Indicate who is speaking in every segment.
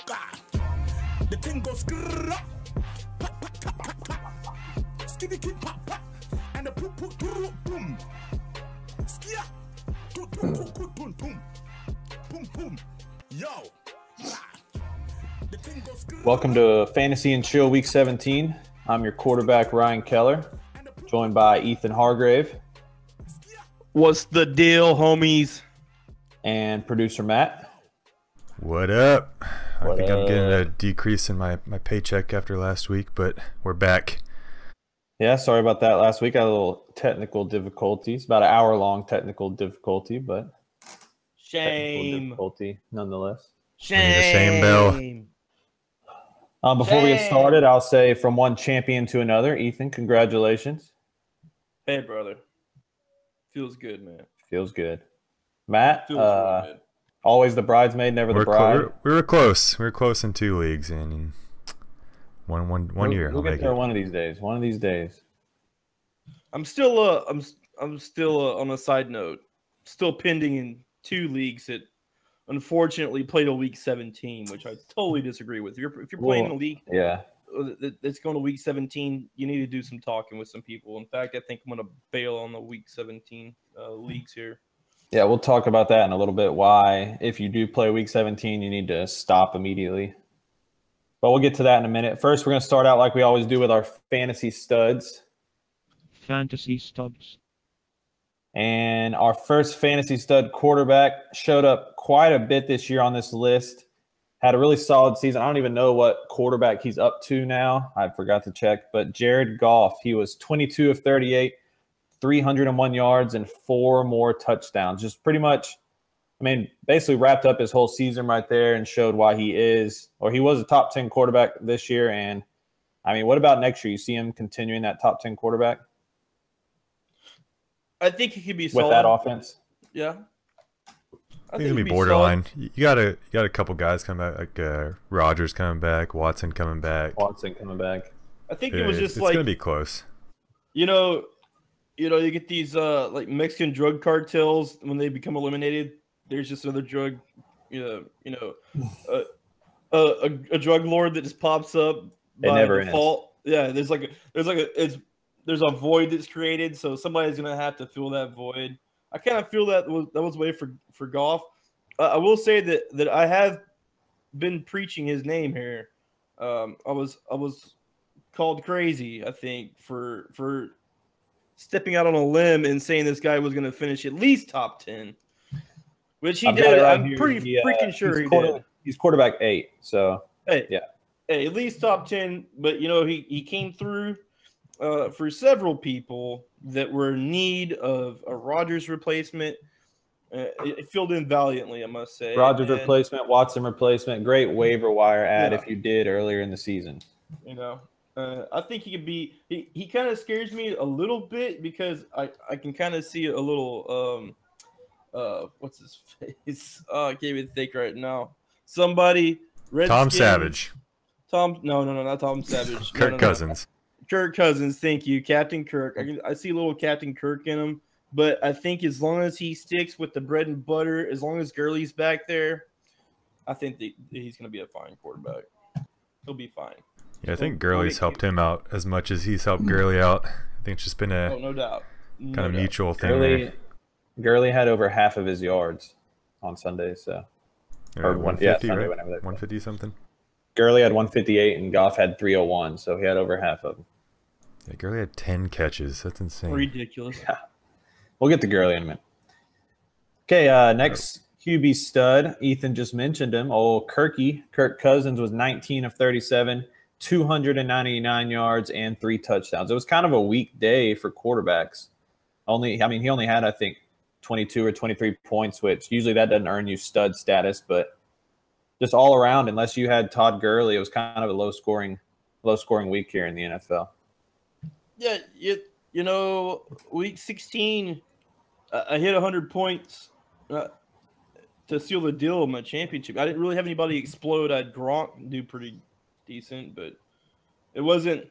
Speaker 1: The thing goes skitty kid pop pop and the poop poop boom. Skia. Boom boom. Boom boom. Yo.
Speaker 2: Welcome to Fantasy and Chill Week 17. I'm your quarterback, Ryan Keller, joined by Ethan Hargrave.
Speaker 3: What's the deal, homies?
Speaker 2: And producer Matt.
Speaker 4: What up? I think I'm getting a decrease in my paycheck after last week, but we're back.
Speaker 2: Yeah, sorry about that last week. I had a little technical difficulties, about an hour-long technical difficulty, but
Speaker 3: shame
Speaker 2: difficulty nonetheless.
Speaker 4: We need a shame bell.
Speaker 2: Before we get started, I'll say from one champion to another, Ethan, congratulations.
Speaker 3: Hey, brother. Feels good, man.
Speaker 2: Feels good. Matt,
Speaker 3: Feels really good.
Speaker 2: Always the bridesmaid, never the bride.
Speaker 4: We were close. We were close in 2 leagues, and in one year.
Speaker 2: We'll get there one of these days. One of these days.
Speaker 3: I'm still on a side note, still pending in 2 leagues that unfortunately played till week 17, which I totally disagree with. If you're playing in a league that's going to week 17, you need to do some talking with some people. In fact, I think I'm going to bail on the week 17 leagues here.
Speaker 2: Yeah, we'll talk about that in a little bit, why if you do play week 17, you need to stop immediately. But we'll get to that in a minute. First, we're going to start out like we always do with our fantasy studs.
Speaker 5: Fantasy studs.
Speaker 2: And our first fantasy stud quarterback showed up quite a bit this year on this list. Had a really solid season. I don't even know what quarterback he's up to now. I forgot to check. But Jared Goff, he was 22 of 38, 301 yards, and 4 more touchdowns. Just pretty much, basically wrapped up his whole season right there and showed why he is, or he was a top 10 quarterback this year. And, what about next year? You see him continuing that top 10 quarterback?
Speaker 3: I think he could be
Speaker 2: with that offense.
Speaker 3: Yeah,
Speaker 4: I think he'll be borderline. You got a couple guys coming back, like Rodgers coming back, Watson coming back.
Speaker 3: I think it was just
Speaker 4: it's gonna be close.
Speaker 3: You get these like Mexican drug cartels when they become eliminated. There's just another drug, a drug lord that just pops up by default. Yeah, there's a void that's created, so somebody's gonna have to fill that void. I kind of feel that was a way for Goff. I will say that I have been preaching his name here. I was called crazy, I think, for stepping out on a limb and saying this guy was going to finish at least top 10, which he did. I'm pretty freaking sure he did.
Speaker 2: He's quarterback 8, so
Speaker 3: hey, at least top 10. But he came through. For several people that were in need of a Rodgers replacement, it filled in valiantly, I must say.
Speaker 2: Rodgers replacement, Watson replacement, great waiver wire ad if you did earlier in the season.
Speaker 3: I think he could be. He kind of scares me a little bit because I can kind of see a little what's his face? I can't even think right now. Somebody.
Speaker 4: Tom Savage.
Speaker 3: No, not Tom Savage.
Speaker 4: Kirk Cousins.
Speaker 3: Kirk Cousins, thank you, Captain Kirk. I see a little Captain Kirk in him, but I think as long as he sticks with the bread and butter, as long as Gurley's back there, I think that he's going to be a fine quarterback. He'll be fine.
Speaker 4: Yeah, I think Gurley's helped him out as much as he's helped Gurley out. I think it's just been a
Speaker 3: no doubt.
Speaker 4: kind of mutual thing.
Speaker 2: Gurley had over half of his yards on Sunday, so
Speaker 4: or 150,
Speaker 2: Sunday,
Speaker 4: right? 150 something.
Speaker 2: Gurley had 158 and Goff had 301, so he had over half of them.
Speaker 4: Yeah, Gurley had 10 catches. That's insane.
Speaker 3: Ridiculous.
Speaker 2: Yeah. We'll get to Gurley in a minute. Okay, next QB stud. Ethan just mentioned him. Kirk Cousins was 19 of 37, 299 yards, and 3 touchdowns. It was kind of a weak day for quarterbacks. He only had, I think, 22 or 23 points, which usually that doesn't earn you stud status, but just all around, unless you had Todd Gurley, it was kind of a low-scoring week here in the NFL.
Speaker 3: Yeah, week 16, I hit 100 points to seal the deal in my championship. I didn't really have anybody explode. I had Gronk do pretty decent, but it wasn't,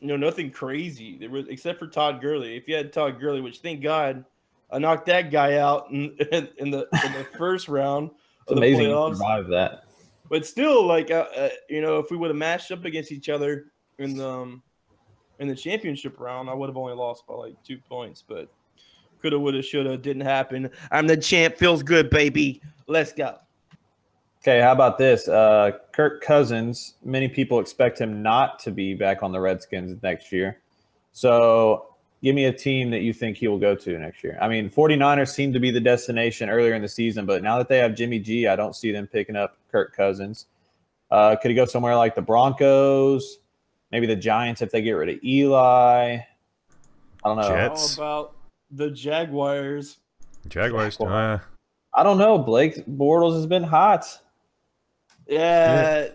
Speaker 3: nothing crazy. There was, except for Todd Gurley. If you had Todd Gurley, which thank God I knocked that guy out in the first round of the playoffs.
Speaker 2: It's amazing you survived that.
Speaker 3: But still, like if we would have matched up against each other in the championship round, I would have only lost by like 2 points. But coulda, woulda, shoulda, didn't happen. I'm the champ. Feels good, baby. Let's go.
Speaker 2: Okay, how about this? Kirk Cousins, many people expect him not to be back on the Redskins next year. So give me a team that you think he will go to next year. I mean, 49ers seem to be the destination earlier in the season, but now that they have Jimmy G, I don't see them picking up Kirk Cousins. Could he go somewhere like the Broncos? Maybe the Giants if they get rid of Eli? I don't know.
Speaker 4: Jets.
Speaker 3: How about the Jaguars?
Speaker 4: Jaguars.
Speaker 2: I don't know. Blake Bortles has been hot.
Speaker 3: Yeah.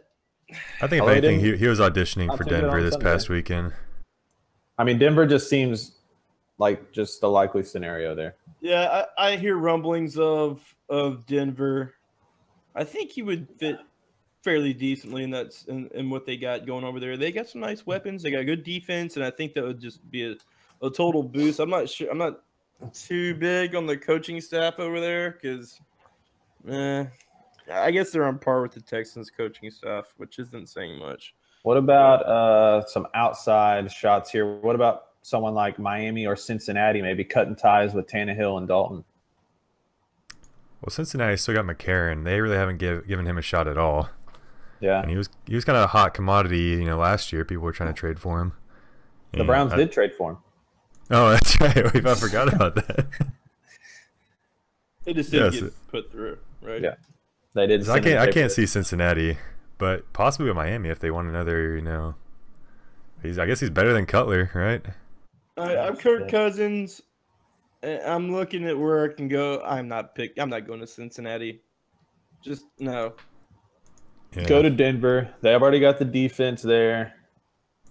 Speaker 4: I think if anything, he was auditioning for Denver this past weekend.
Speaker 2: I mean, Denver just seems like just a likely scenario there.
Speaker 3: Yeah, I hear rumblings of Denver. I think he would fit fairly decently in what they got going over there. They got some nice weapons. They got good defense, and I think that would just be a total boost. I'm not sure. I'm not too big on the coaching staff over there because, I guess they're on par with the Texans coaching staff, which isn't saying much.
Speaker 2: What about some outside shots here? What about someone like Miami or Cincinnati maybe cutting ties with Tannehill and Dalton?
Speaker 4: Well, Cincinnati still got McCarron. They really haven't given him a shot at all.
Speaker 2: Yeah,
Speaker 4: and he was kind of a hot commodity. Last year people were trying to trade for him.
Speaker 2: The Browns did trade for him.
Speaker 4: Oh, that's right. I forgot about that.
Speaker 3: They just didn't get put through, right?
Speaker 2: Yeah, they did.
Speaker 4: I can't see Cincinnati, but possibly with Miami if they want another. I guess he's better than Cutler, right?
Speaker 3: I'm Kirk Cousins. I'm looking at where I can go. I'm not going to Cincinnati. Just no.
Speaker 2: Yeah. Go to Denver. They've already got the defense there.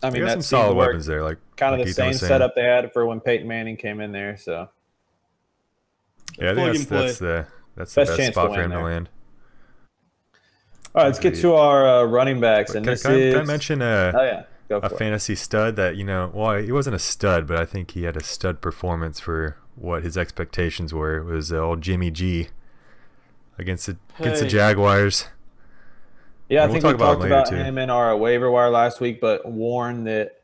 Speaker 2: I mean,
Speaker 4: that's some solid weapons there. Like
Speaker 2: kind of the same setup they had for when Peyton Manning came in there. So
Speaker 4: yeah, I think that's the best spot for him to land.
Speaker 2: All right, let's get to our running backs. And
Speaker 4: can I mention a fantasy stud that well, he wasn't a stud, but I think he had a stud performance for what his expectations were. It was old Jimmy G against the Jaguars.
Speaker 2: Yeah, I think we talked about him in our waiver wire last week, but warned that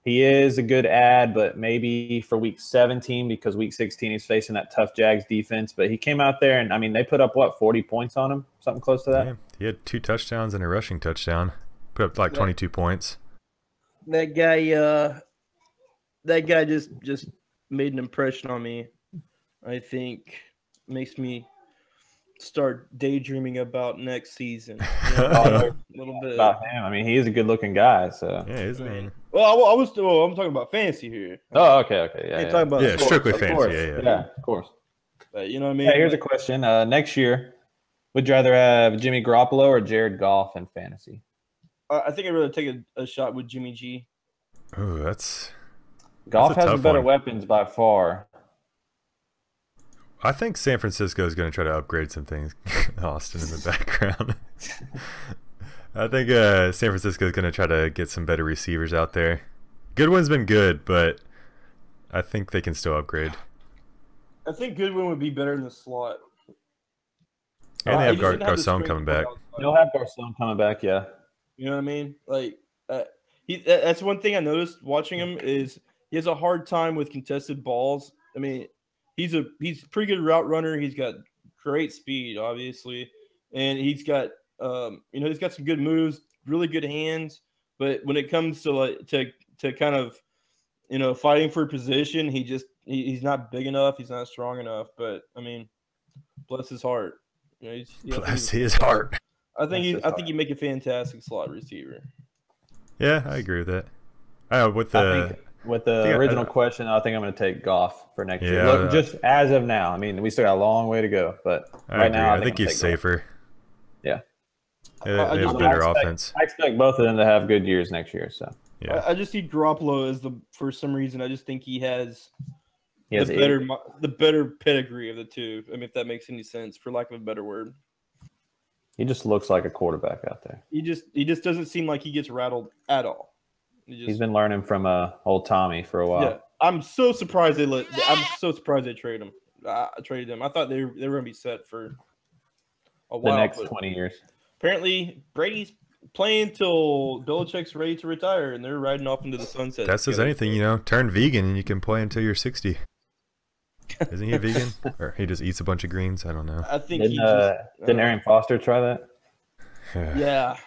Speaker 2: he is a good ad, but maybe for week 17 because week 16 he's facing that tough Jags defense. But he came out there and, I mean, they put up, 40 points on him? Something close to that?
Speaker 4: Yeah, he had 2 touchdowns and a rushing touchdown. Put up like 22 points.
Speaker 3: That guy just made an impression on me. I think makes me start daydreaming about next season. A little bit
Speaker 2: about him. I mean, he is a good-looking guy. So
Speaker 4: yeah, isn't he?
Speaker 3: Well, I'm talking about fantasy here.
Speaker 2: Oh, okay, yeah.
Speaker 3: Talking about
Speaker 4: strictly fantasy.
Speaker 2: Yeah, of course.
Speaker 3: But you know what I mean.
Speaker 2: Hey, here's a question. Next year, would you rather have Jimmy Garoppolo or Jared Goff in fantasy?
Speaker 3: I think I'd rather take a shot with Jimmy G.
Speaker 4: Oh, that's
Speaker 2: Goff has the better weapons by far.
Speaker 4: I think San Francisco is going to try to upgrade some things. Austin in the background. I think San Francisco is going to try to get some better receivers out there. Goodwin's been good, but I think they can still upgrade.
Speaker 3: I think Goodwin would be better in the slot.
Speaker 4: And they have Garcon coming back.
Speaker 2: They'll have Garcon coming back, yeah.
Speaker 3: You know what I mean? Like that's one thing I noticed watching him is he has a hard time with contested balls. I mean, he's a pretty good route runner. He's got great speed, obviously, and he's got he's got some good moves, really good hands. But when it comes to to kind of fighting for position, he's not big enough. He's not strong enough. But I mean, bless his heart.
Speaker 4: Bless his heart.
Speaker 3: I think he'd make a fantastic slot receiver.
Speaker 4: Yeah, I agree with that. With
Speaker 2: the original question, I think I'm going to take Goff for next year. Look, just as of now, I mean, we still got a long way to go, but right now,
Speaker 4: I think he's safer.
Speaker 2: Goff. Yeah.
Speaker 4: They have a better offense.
Speaker 2: I expect both of them to have good years next year. So
Speaker 3: yeah, I just see Garoppolo as for some reason. I just think he has the better pedigree of the two. I mean, if that makes any sense, for lack of a better word.
Speaker 2: He just looks like a quarterback out there.
Speaker 3: He just doesn't seem like he gets rattled at all.
Speaker 2: He's been learning from old Tommy for a while.
Speaker 3: Yeah, I'm so surprised they traded him. I traded him. I thought they were going to be set for a while.
Speaker 2: The next 20 years.
Speaker 3: Apparently, Brady's playing till Belichick's ready to retire, and they're riding off into the sunset.
Speaker 4: That says anything, turn vegan and you can play until you're 60. Isn't he a vegan? Or he just eats a bunch of greens? I don't know.
Speaker 3: I think
Speaker 2: didn't Aaron Foster try that?
Speaker 3: Yeah.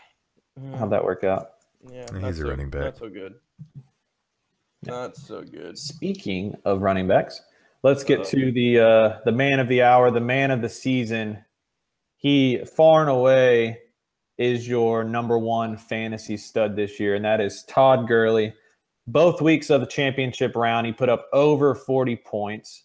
Speaker 2: How'd that work out?
Speaker 3: Yeah,
Speaker 4: he's a running back.
Speaker 3: Not so good. Not so good.
Speaker 2: Speaking of running backs, let's get to the man of the hour, the man of the season. He far and away is your number one fantasy stud this year, and that is Todd Gurley. Both weeks of the championship round, he put up over 40 points.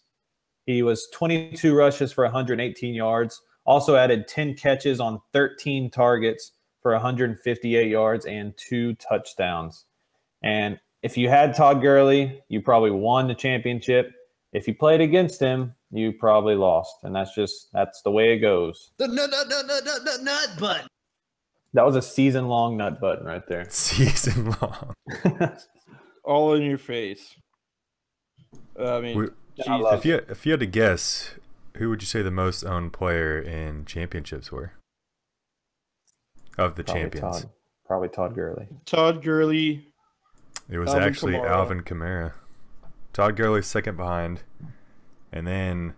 Speaker 2: He was 22 rushes for 118 yards, also added 10 catches on 13 targets for 158 yards and 2 touchdowns. And if you had Todd Gurley, you probably won the championship. If you played against him, you probably lost. And that's the way it goes.
Speaker 6: The nut button.
Speaker 2: That was a season-long nut button right there.
Speaker 4: Season long.
Speaker 3: All in your face. I mean,
Speaker 4: if you had to guess, who would you say the most owned player in championships were? Of the champions.
Speaker 2: Probably Todd Gurley.
Speaker 3: Todd Gurley.
Speaker 4: It was actually Alvin Kamara. Todd Gurley second behind. And then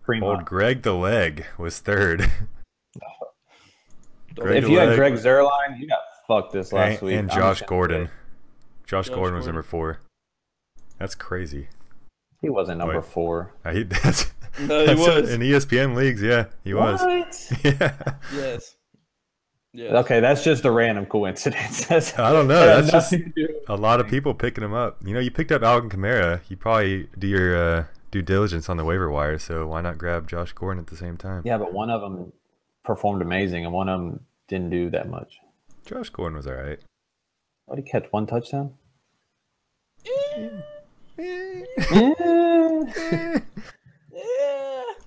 Speaker 4: old Greg the Leg was third.
Speaker 2: If you had Greg Zuerlein, you got fucked this last week.
Speaker 4: And Josh Gordon. Josh Gordon was number 4. That's crazy.
Speaker 2: He wasn't number 4.
Speaker 3: No, he
Speaker 4: was. In ESPN leagues, yeah, he was. Yeah.
Speaker 3: Yes.
Speaker 2: Okay, that's just a random coincidence.
Speaker 4: I don't know. That's just a lot of people picking him up. You picked up Alvin Kamara. You probably do your due diligence on the waiver wire, so why not grab Josh Gordon at the same time?
Speaker 2: Yeah, but one of them performed amazing, and one of them didn't do that much.
Speaker 4: Josh Gordon was all right.
Speaker 2: What, he catch 1 touchdown?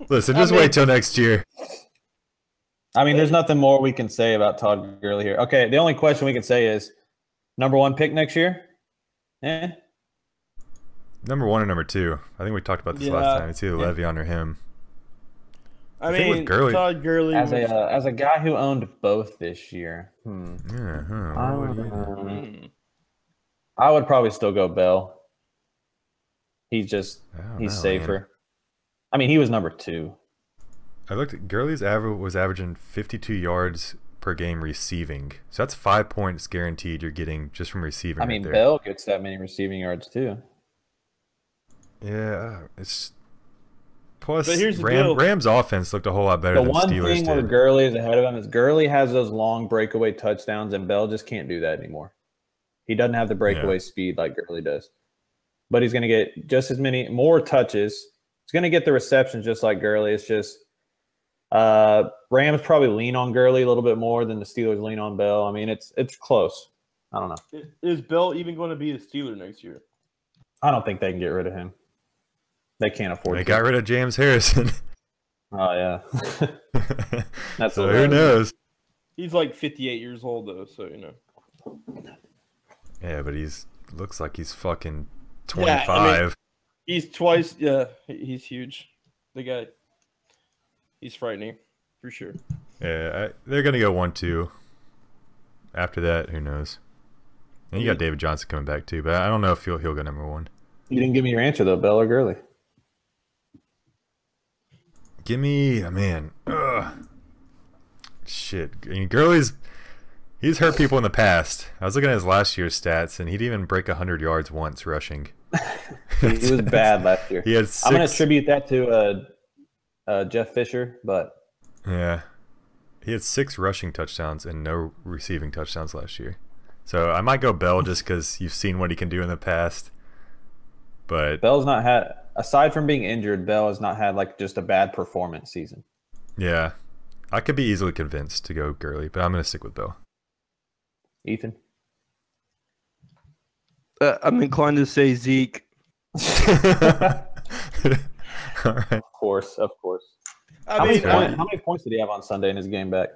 Speaker 4: Listen, just wait till next year.
Speaker 2: I mean, there's nothing more we can say about Todd Gurley here. Okay, the only question we can say is, number 1 pick next year?
Speaker 4: Number 1 or number 2. I think we talked about this last time. It's either Le'Veon or him.
Speaker 3: I mean, with Gurley, Todd Gurley
Speaker 2: as a guy who owned both this year. I would probably still go Bell. He's safer. Man. I mean, he was number 2.
Speaker 4: I looked at Gurley's was averaging 52 yards per game receiving. So that's 5 points guaranteed you're getting just from receiving.
Speaker 2: I mean, Bell gets that many receiving yards too.
Speaker 4: Yeah, it's plus
Speaker 3: but here's the deal.
Speaker 4: Rams offense looked a whole lot better than the Steelers did.
Speaker 2: The one thing where Gurley is ahead of him is Gurley has those long breakaway touchdowns, and Bell just can't do that anymore. He doesn't have the breakaway speed like Gurley does. But he's going to get just as many more touches. He's going to get the receptions just like Gurley. It's just Rams probably lean on Gurley a little bit more than the Steelers lean on Bell. I mean, it's close. I don't know.
Speaker 3: Is Bell even going to be a Steeler next year?
Speaker 2: I don't think they can get rid of him. They can't afford.
Speaker 4: They got rid of James Harrison.
Speaker 2: Oh yeah. That's
Speaker 4: so who knows?
Speaker 3: He's like 58 years old though, so you know.
Speaker 4: Yeah, but looks like he's fucking 25.
Speaker 3: Yeah, I mean, he's twice. Yeah, he's huge. The guy. He's frightening, for sure.
Speaker 4: Yeah, they're gonna go 1-2. After that, who knows? And you got David Johnson coming back too, but I don't know if he'll go number 1.
Speaker 2: You didn't give me your answer though, Bell or Gurley.
Speaker 4: Give me a man. Shit, I mean, Gurley's. He's hurt people in the past. I was looking at his last year's stats, and he didn't even break 100 yards once rushing.
Speaker 2: He was bad last year.
Speaker 4: He had
Speaker 2: I'm going to attribute that to Jeff Fisher, but
Speaker 4: yeah, he had 6 rushing touchdowns and no receiving touchdowns last year. So I might go Bell just because you've seen what he can do in the past. But
Speaker 2: Bell's not had, aside from being injured, Bell has not had like just a bad performance season.
Speaker 4: Yeah, I could be easily convinced to go Gurley, but I'm going to stick with Bell.
Speaker 2: Ethan?
Speaker 3: I'm inclined to say Zeke.
Speaker 4: All right.
Speaker 2: Of course. How many points did he have on Sunday in his game back?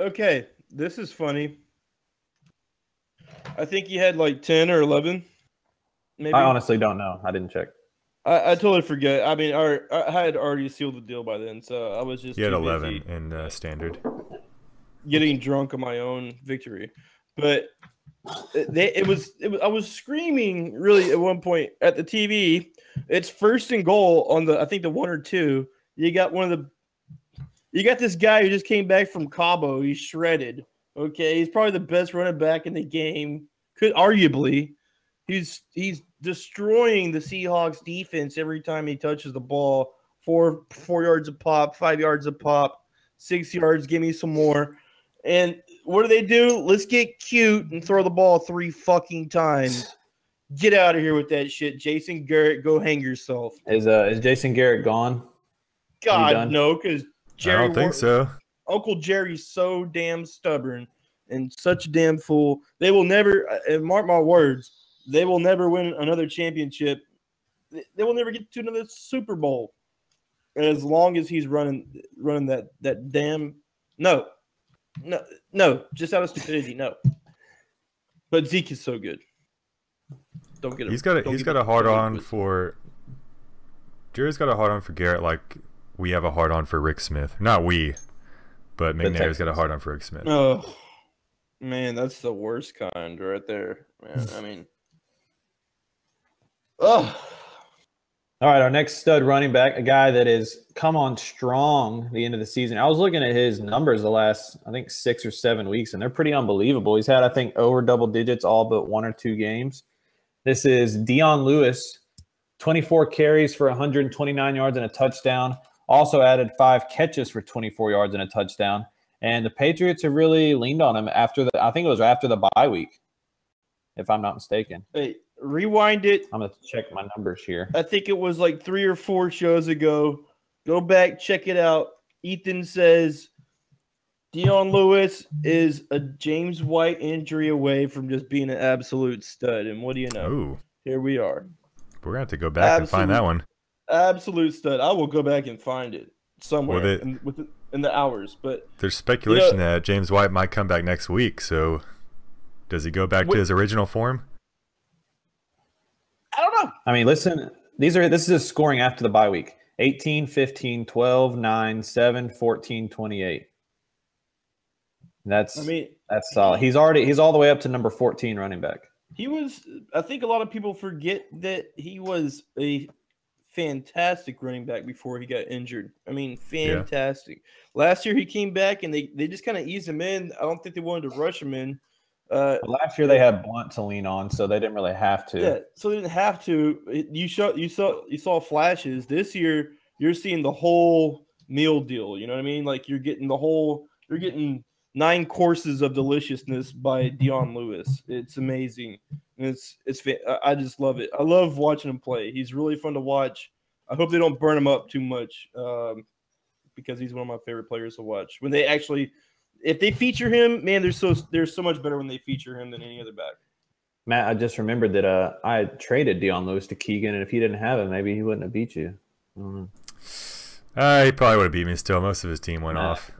Speaker 3: Okay, this is funny. I think he had like 10 or 11. Maybe.
Speaker 2: I honestly don't know. I didn't check.
Speaker 3: I totally forget. I mean, I had already sealed the deal by then, so I was just.
Speaker 4: He had 11 in standard.
Speaker 3: getting drunk on my own victory. But it was I was screaming really at one point at the TV. It's 1st and goal on the, I think the 1 or 2. You got this guy who just came back from Cabo. He's shredded. Okay, he's probably the best running back in the game. Could arguably, he's destroying the Seahawks defense every time he touches the ball. 4 yards a pop, 5 yards a pop, 6 yards. Give me some more. And what do? Let's get cute and throw the ball 3 fucking times. Get out of here with that shit, Jason Garrett. Go hang yourself.
Speaker 2: Is Jason Garrett gone?
Speaker 3: God no, because Jerry.
Speaker 4: I don't think so.
Speaker 3: Uncle Jerry's so damn stubborn and such a damn fool. They will never. And mark my words, they will never win another championship. They will never get to another Super Bowl as long as he's running that damn no, just out of stupidity, no. But Zeke is so good. Don't get him.
Speaker 4: He's got a hard on for. Jerry's got a hard on for Garrett, like we have a hard on for Rick Smith. Not we, but McNair's got a hard on for Rick Smith.
Speaker 3: Oh man, that's the worst kind right there, man. I mean, oh.
Speaker 2: All right, our next stud running back, a guy that has come on strong the end of the season. I was looking at his numbers the last, I think, 6 or 7 weeks, and they're pretty unbelievable. He's had, I think, over double digits all but 1 or 2 games. This is Dion Lewis, 24 carries for 129 yards and a touchdown. Also added 5 catches for 24 yards and a touchdown. And the Patriots have really leaned on him after I think it was after the bye week, if I'm not mistaken.
Speaker 3: Hey, rewind it.
Speaker 2: I'm going to check my numbers here.
Speaker 3: I think it was like 3 or 4 shows ago. Go back, check it out. Ethan says Dion Lewis is a James White injury away from just being an absolute stud. And what do you know?
Speaker 4: Ooh.
Speaker 3: Here we are.
Speaker 4: We're going to have to go back and find that one.
Speaker 3: Absolute stud. I will go back and find it somewhere in the hours. But
Speaker 4: there's speculation that James White might come back next week. So does he go back to his original form?
Speaker 3: I don't know.
Speaker 2: I mean, listen, this is his scoring after the bye week. 18, 15, 12, 9, 7, 14, 28. That's solid. He's all the way up to number 14 running back.
Speaker 3: I think a lot of people forget that he was a fantastic running back before he got injured. I mean, fantastic. Yeah. Last year he came back and they just kind of eased him in. I don't think they wanted to rush him in.
Speaker 2: Last year they had Blunt to lean on, so they didn't really have to.
Speaker 3: Yeah, so they didn't have to. You saw flashes. This year you're seeing the whole meal deal. You know what I mean? Like you're getting 9 courses of deliciousness by Dion Lewis. It's amazing. And I just love it. I love watching him play. He's really fun to watch. I hope they don't burn him up too much because he's one of my favorite players to watch. When they actually, if they feature him, man, they're so much better when they feature him than any other back.
Speaker 2: Matt, I just remembered that I had traded Dion Lewis to Keegan, and if he didn't have him, maybe he wouldn't have beat you. I don't know.
Speaker 4: He probably would have beat me still. Most of his team went off.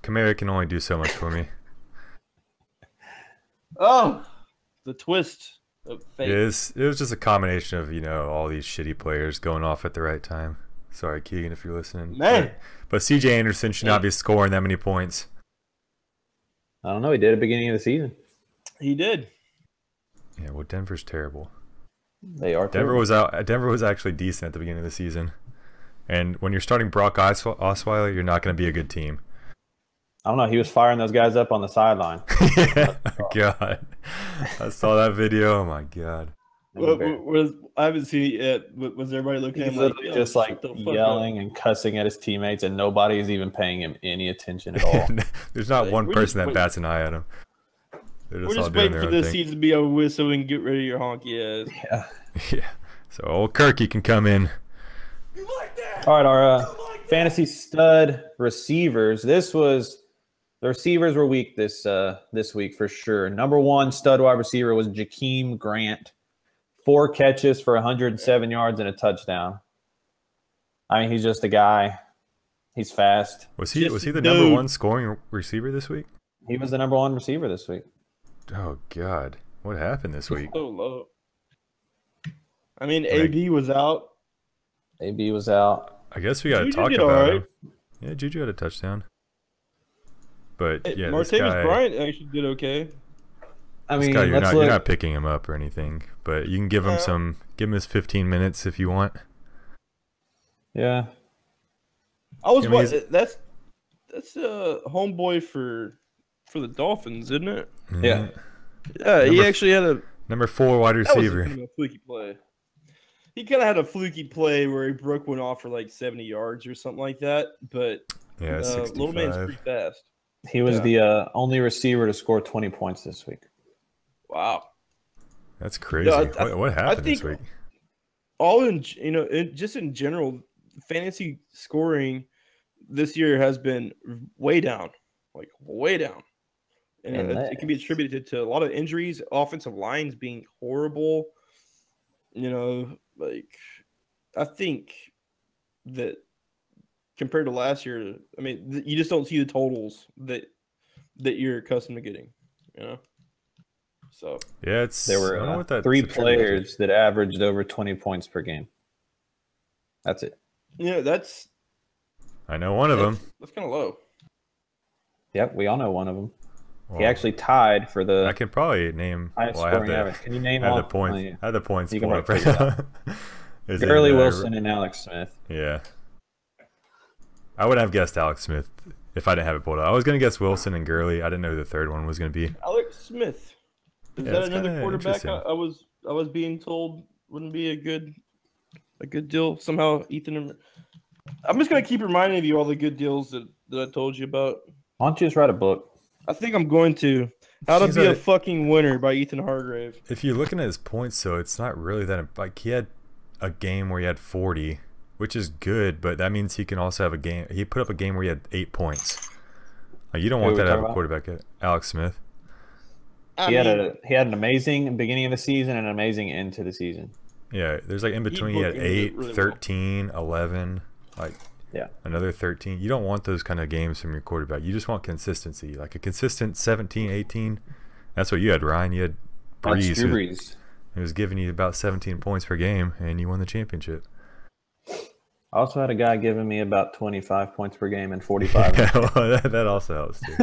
Speaker 4: Kamara can only do so much for me.
Speaker 3: Oh, the twist of fate.
Speaker 4: It was just a combination of, all these shitty players going off at the right time. Sorry, Keegan, if you're listening.
Speaker 3: Man.
Speaker 4: But C.J. Anderson should not be scoring that many points.
Speaker 2: I don't know. He did at the beginning of the season.
Speaker 3: He did.
Speaker 4: Yeah, well, Denver's terrible.
Speaker 2: They are
Speaker 4: Denver
Speaker 2: terrible.
Speaker 4: Denver was actually decent at the beginning of the season. And when you're starting Brock Osweiler, you're not going to be a good team.
Speaker 2: I don't know. He was firing those guys up on the sideline.
Speaker 4: Yeah, God. I saw that video. Oh, my God.
Speaker 3: I haven't seen it yet. Was everybody looking at him
Speaker 2: just like yelling and cussing at his teammates, and nobody is even paying him any attention at all?
Speaker 4: There's not one person that bats an eye at him.
Speaker 3: We're just waiting for this season to be over with so we can get rid of your honky ass.
Speaker 4: Yeah. So old Kirk, you can come in.
Speaker 2: All right, our fantasy stud receivers. The receivers were weak this week for sure. Number 1 stud wide receiver was Jakeem Grant. 4 catches for 107 yards and a touchdown. I mean, he's just a guy. He's fast.
Speaker 4: Was he the number 1 scoring receiver this week?
Speaker 2: He was the number 1 receiver this week.
Speaker 4: Oh, God. What happened this week?
Speaker 3: So low. I mean, AB was out.
Speaker 2: AB was out.
Speaker 4: I guess we got to talk about him. Yeah, Juju had a touchdown. But yeah,
Speaker 3: Martavis Bryant actually did okay.
Speaker 2: I mean,
Speaker 4: you're not picking him up or anything, but you can give him his 15 minutes if you want.
Speaker 2: Yeah.
Speaker 3: That's homeboy for the Dolphins, isn't it?
Speaker 2: Yeah.
Speaker 3: Yeah, he actually had a
Speaker 4: number 4 wide receiver.
Speaker 3: That was a fluky play. He kind of had a fluky play where he broke one off for like 70 yards or something like that, but
Speaker 4: yeah,
Speaker 3: little man's pretty fast.
Speaker 2: He was the only receiver to score 20 points this week.
Speaker 3: Wow,
Speaker 4: that's crazy. What happened this week?
Speaker 3: Just in general, fantasy scoring this year has been way down, like way down. And it can be attributed to a lot of injuries, offensive lines being horrible. I think that compared to last year, I mean, you just don't see the totals that you're accustomed to getting, So
Speaker 4: yeah,
Speaker 2: there were 3 players that averaged over 20 points per game. That's it.
Speaker 3: Yeah,
Speaker 4: I know one of them.
Speaker 3: That's kind of low.
Speaker 2: Yep, we all know one of them.
Speaker 4: Well,
Speaker 2: he actually tied for the.
Speaker 4: I can probably name.
Speaker 2: Scoring average. Can you name
Speaker 4: all the points? I have the points. You can right now.
Speaker 2: Gurley, Wilson, and Alex Smith.
Speaker 4: Yeah, I would have guessed Alex Smith if I didn't have it pulled out. I was gonna guess Wilson and Gurley. I didn't know who the third one was gonna be.
Speaker 3: Alex Smith. Is that another quarterback? I was being told wouldn't be a good deal somehow. Ethan, I'm just gonna keep reminding you all the good deals that I told you about.
Speaker 2: Why don't you just write a book?
Speaker 3: I think I'm going to. How to Be a Fucking Winner by Ethan Hargrave.
Speaker 4: If you're looking at his points, though, it's not really that. Like, he had a game where he had 40, which is good, but that means he can also have a game. He put up a game where he had 8 points. Like, you don't want that to have a quarterback. Alex Smith.
Speaker 2: He had an amazing beginning of the season and an amazing end to the season.
Speaker 4: Yeah, there's like in between. He had 8, really 13, 11, like.
Speaker 2: Yeah.
Speaker 4: Another 13. You don't want those kind of games from your quarterback. You just want consistency. Like a consistent 17, 18. That's what you had, Ryan. You had Breeze. Who was giving you about 17 points per game, and you won the championship.
Speaker 2: I also had a guy giving me about 25 points per game and 45.
Speaker 4: Yeah, well, that also helps, too.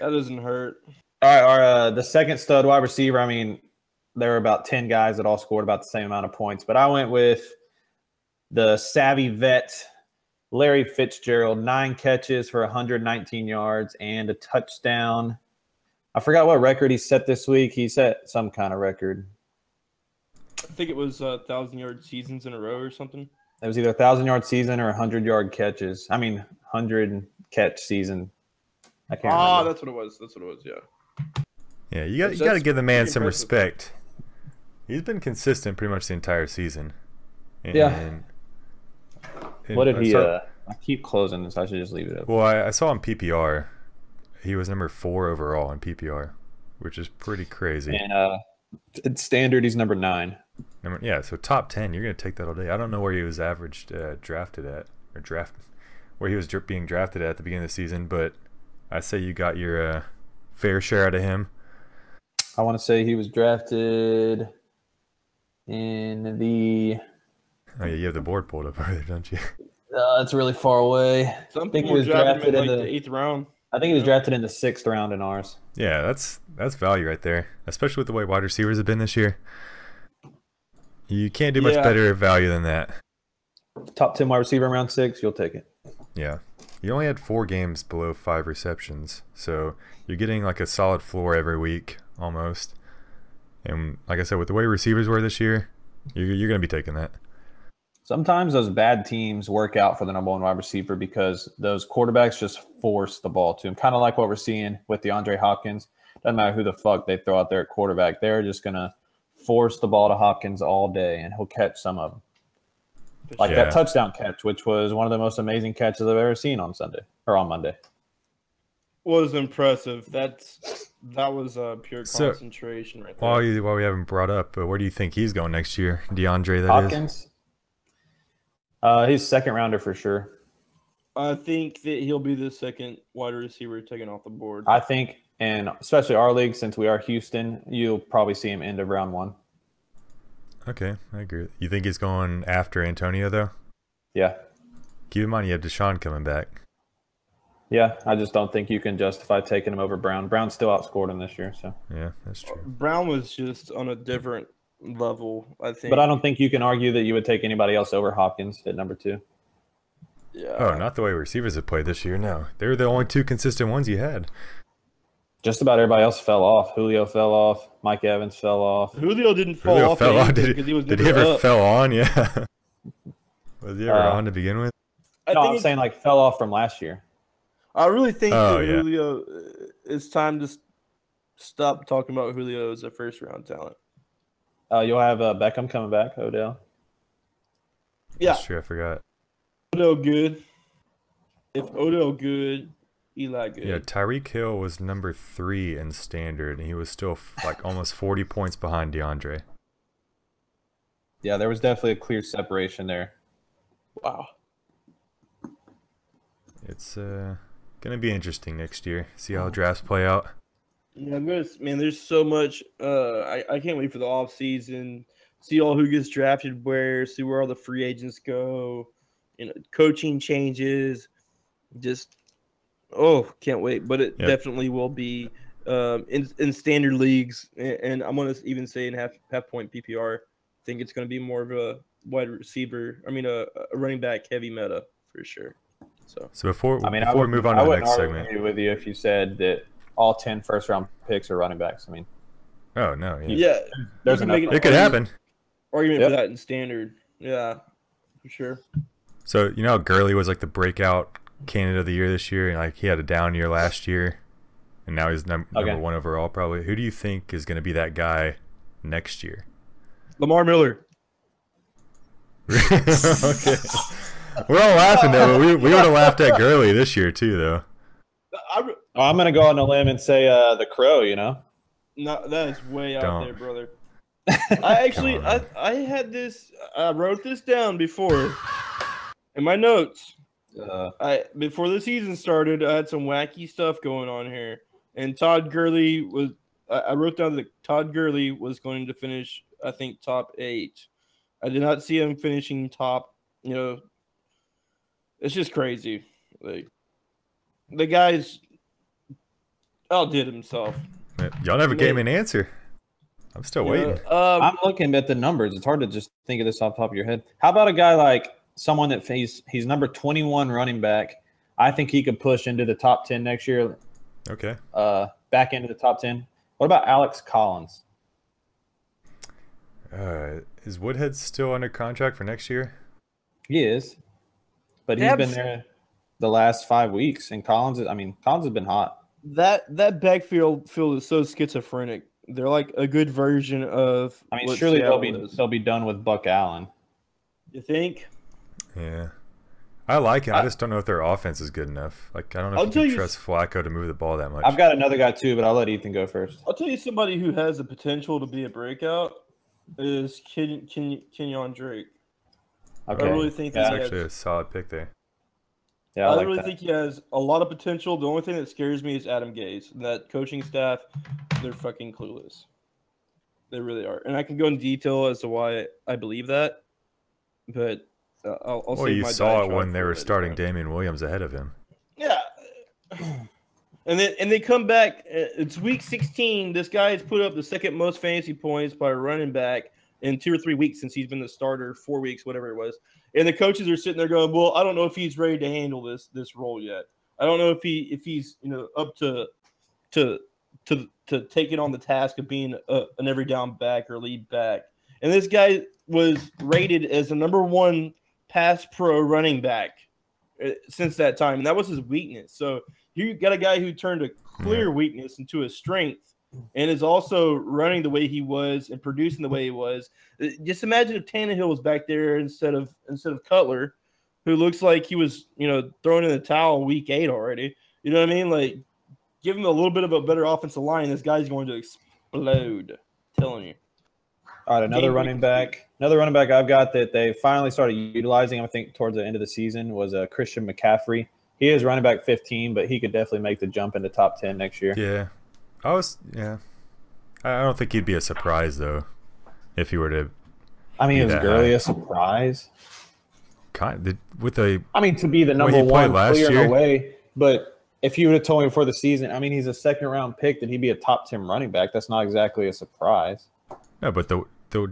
Speaker 3: That doesn't hurt.
Speaker 2: All right, the second stud wide receiver, I mean, there were about 10 guys that all scored about the same amount of points, but I went with the savvy vet, Larry Fitzgerald, 9 catches for 119 yards and a touchdown. I forgot what record he set this week. He set some kind of record.
Speaker 3: I think it was 1,000-yard seasons in a row or something.
Speaker 2: It was either 1,000-yard season or 100-yard catches. I mean, 100-catch season. I can't remember.
Speaker 3: That's what it was. Yeah.
Speaker 4: Yeah, you got to give the man some respect. He's been consistent pretty much the entire season.
Speaker 2: Yeah. What did he? I keep closing this. I should just leave it up.
Speaker 4: Well, I saw in PPR, he was number 4 overall in PPR, which is pretty crazy.
Speaker 2: And in standard, he's number 9.
Speaker 4: So top 10. You're gonna take that all day. I don't know where he was drafted at, where he was being drafted at the beginning of the season, but I say you got your fair share out of him.
Speaker 2: I want to say he was drafted in the.
Speaker 4: Oh yeah, you have the board pulled up over there, don't you?
Speaker 2: It's really far away.
Speaker 3: I think he was drafted in the 8th round.
Speaker 2: I think he was drafted in the 6th round in ours.
Speaker 4: Yeah, that's value right there, especially with the way wide receivers have been this year. You can't do much better value than that.
Speaker 2: Top 10 wide receiver in round 6, you'll take it.
Speaker 4: Yeah. You only had 4 games below 5 receptions, so you're getting like a solid floor every week almost. And like I said, with the way receivers were this year, you're going to be taking that.
Speaker 2: Sometimes those bad teams work out for the number 1 wide receiver because those quarterbacks just force the ball to him. Kind of like what we're seeing with DeAndre Hopkins. Doesn't matter who the fuck they throw out there at quarterback. They're just going to force the ball to Hopkins all day, and he'll catch some of them. Like that touchdown catch, which was one of the most amazing catches I've ever seen on Sunday or on Monday.
Speaker 3: Was impressive. That was pure concentration right there.
Speaker 4: While we haven't brought up, where do you think he's going next year? DeAndre,
Speaker 2: Hopkins? He's 2nd rounder for sure.
Speaker 3: I think that he'll be the 2nd wide receiver taken off the board.
Speaker 2: I think, and especially our league, since we are Houston, you'll probably see him end of round 1.
Speaker 4: Okay, I agree. You think he's going after Antonio, though?
Speaker 2: Yeah.
Speaker 4: Keep in mind you have Deshaun coming back.
Speaker 2: Yeah, I just don't think you can justify taking him over Brown. Brown still outscored him this year, so.
Speaker 4: Yeah, that's true.
Speaker 3: Brown was just on a different level, I think.
Speaker 2: But I don't think you can argue that you would take anybody else over Hopkins at number 2.
Speaker 3: Yeah.
Speaker 4: Oh, not the way receivers have played this year. No, they were the only 2 consistent ones you had.
Speaker 2: Just about everybody else fell off. Julio fell off. Mike Evans fell off.
Speaker 3: Julio didn't fall off.
Speaker 4: Did he ever
Speaker 3: up.
Speaker 4: fell on? Yeah. Was he ever on to begin with?
Speaker 2: I'm saying like fell off from last year.
Speaker 3: I really think that Julio, it's time to stop talking about Julio as a first-round talent.
Speaker 2: You'll have Beckham coming back, Odell.
Speaker 3: Yeah.
Speaker 4: That's true, I forgot.
Speaker 3: Odell good. If Odell good, Eli good.
Speaker 4: Yeah, Tyreek Hill was number 3 in standard, and he was still like almost 40 points behind DeAndre.
Speaker 2: Yeah, there was definitely a clear separation there.
Speaker 3: Wow.
Speaker 4: It's gonna be interesting next year. See how drafts play out.
Speaker 3: Yeah, man, there's so much. I can't wait for the off season. See all who gets drafted where. See where all the free agents go. Coaching changes. Just can't wait. But it definitely will be in standard leagues, and I'm gonna even say in half point PPR. I think it's gonna be more of a wide receiver. I mean, a running back heavy meta for sure.
Speaker 4: So before we move on to the next segment,
Speaker 2: I would agree with you if you said that all 10 first-round picks are running backs. I mean,
Speaker 4: oh no,
Speaker 2: there's enough.
Speaker 4: It could happen.
Speaker 3: Argument for that in standard, yeah, for sure.
Speaker 4: So how Gurley was like the breakout candidate of the year this year, and like he had a down year last year, and now he's number 1 overall probably. Who do you think is going to be that guy next year?
Speaker 3: Lamar Miller.
Speaker 4: Okay. We're all laughing though, but we would have laughed at Gurley this year too, though.
Speaker 2: I'm gonna go on a limb and say the Crow.
Speaker 3: No, that is way out there, brother. I had this. I wrote this down before in my notes. Before the season started, I had some wacky stuff going on here, and Todd Gurley was. I wrote down that Todd Gurley was going to finish, I think, top 8. I did not see him finishing top. It's just crazy. Like the guy's outdid himself.
Speaker 4: Y'all never gave me an answer. I'm still waiting.
Speaker 2: I'm looking at the numbers. It's hard to just think of this off the top of your head. How about a guy like someone that he's number 21 running back? I think he could push into the top 10 next year.
Speaker 4: Okay.
Speaker 2: Back into the top 10. What about Alex Collins?
Speaker 4: Is Woodhead still under contract for next year?
Speaker 2: He is. But he's been there the last 5 weeks, and Collins has been hot.
Speaker 3: That backfield is so schizophrenic. They're like a good version of.
Speaker 2: Surely they'll be done with Buck Allen.
Speaker 3: You think?
Speaker 4: Yeah, I like him. I just don't know if their offense is good enough. Like I don't know if you can trust Flacco to move the ball that much.
Speaker 2: I've got another guy too, but I'll let Ethan go first.
Speaker 3: I'll tell you somebody who has the potential to be a breakout is Kenyon Drake.
Speaker 2: Okay.
Speaker 3: I really think
Speaker 4: that's actually a solid pick there.
Speaker 2: Yeah,
Speaker 3: I really think he has a lot of potential. The only thing that scares me is Adam Gase. That coaching staff, they're fucking clueless. They really are. And I can go in detail as to why I believe that. But I'll say
Speaker 4: you saw it when they were starting Damian Williams ahead of him.
Speaker 3: Yeah. And they come back. It's week 16. This guy has put up the second most fantasy points by a running back in 2 or 3 weeks since he's been the starter, 4 weeks, whatever it was. And the coaches are sitting there going, "Well, I don't know if he's ready to handle this role yet. I don't know if he's up to taking on the task of being an every down back or lead back." And this guy was rated as the number 1 pass pro running back since that time, and that was his weakness. So you got a guy who turned a clear weakness into a strength, and is also running the way he was and producing the way he was. Just imagine if Tannehill was back there instead of Cutler, who looks like he was, throwing in the towel week 8 already. You know what I mean? Like, give him a little bit of a better offensive line. This guy's going to explode. I'm telling you.
Speaker 2: All right, another running back I've got that they finally started utilizing, I think, towards the end of the season was Christian McCaffrey. He is running back 15, but he could definitely make the jump into top 10 next year.
Speaker 4: Yeah. I don't think he'd be a surprise, though, if he were to.
Speaker 2: Is Gurley a surprise?
Speaker 4: To be the
Speaker 2: number 1 player in a way, but if you would have told me before the season, I mean, he's a second-round pick, that he'd be a top 10 running back. That's not exactly a surprise.
Speaker 4: No, but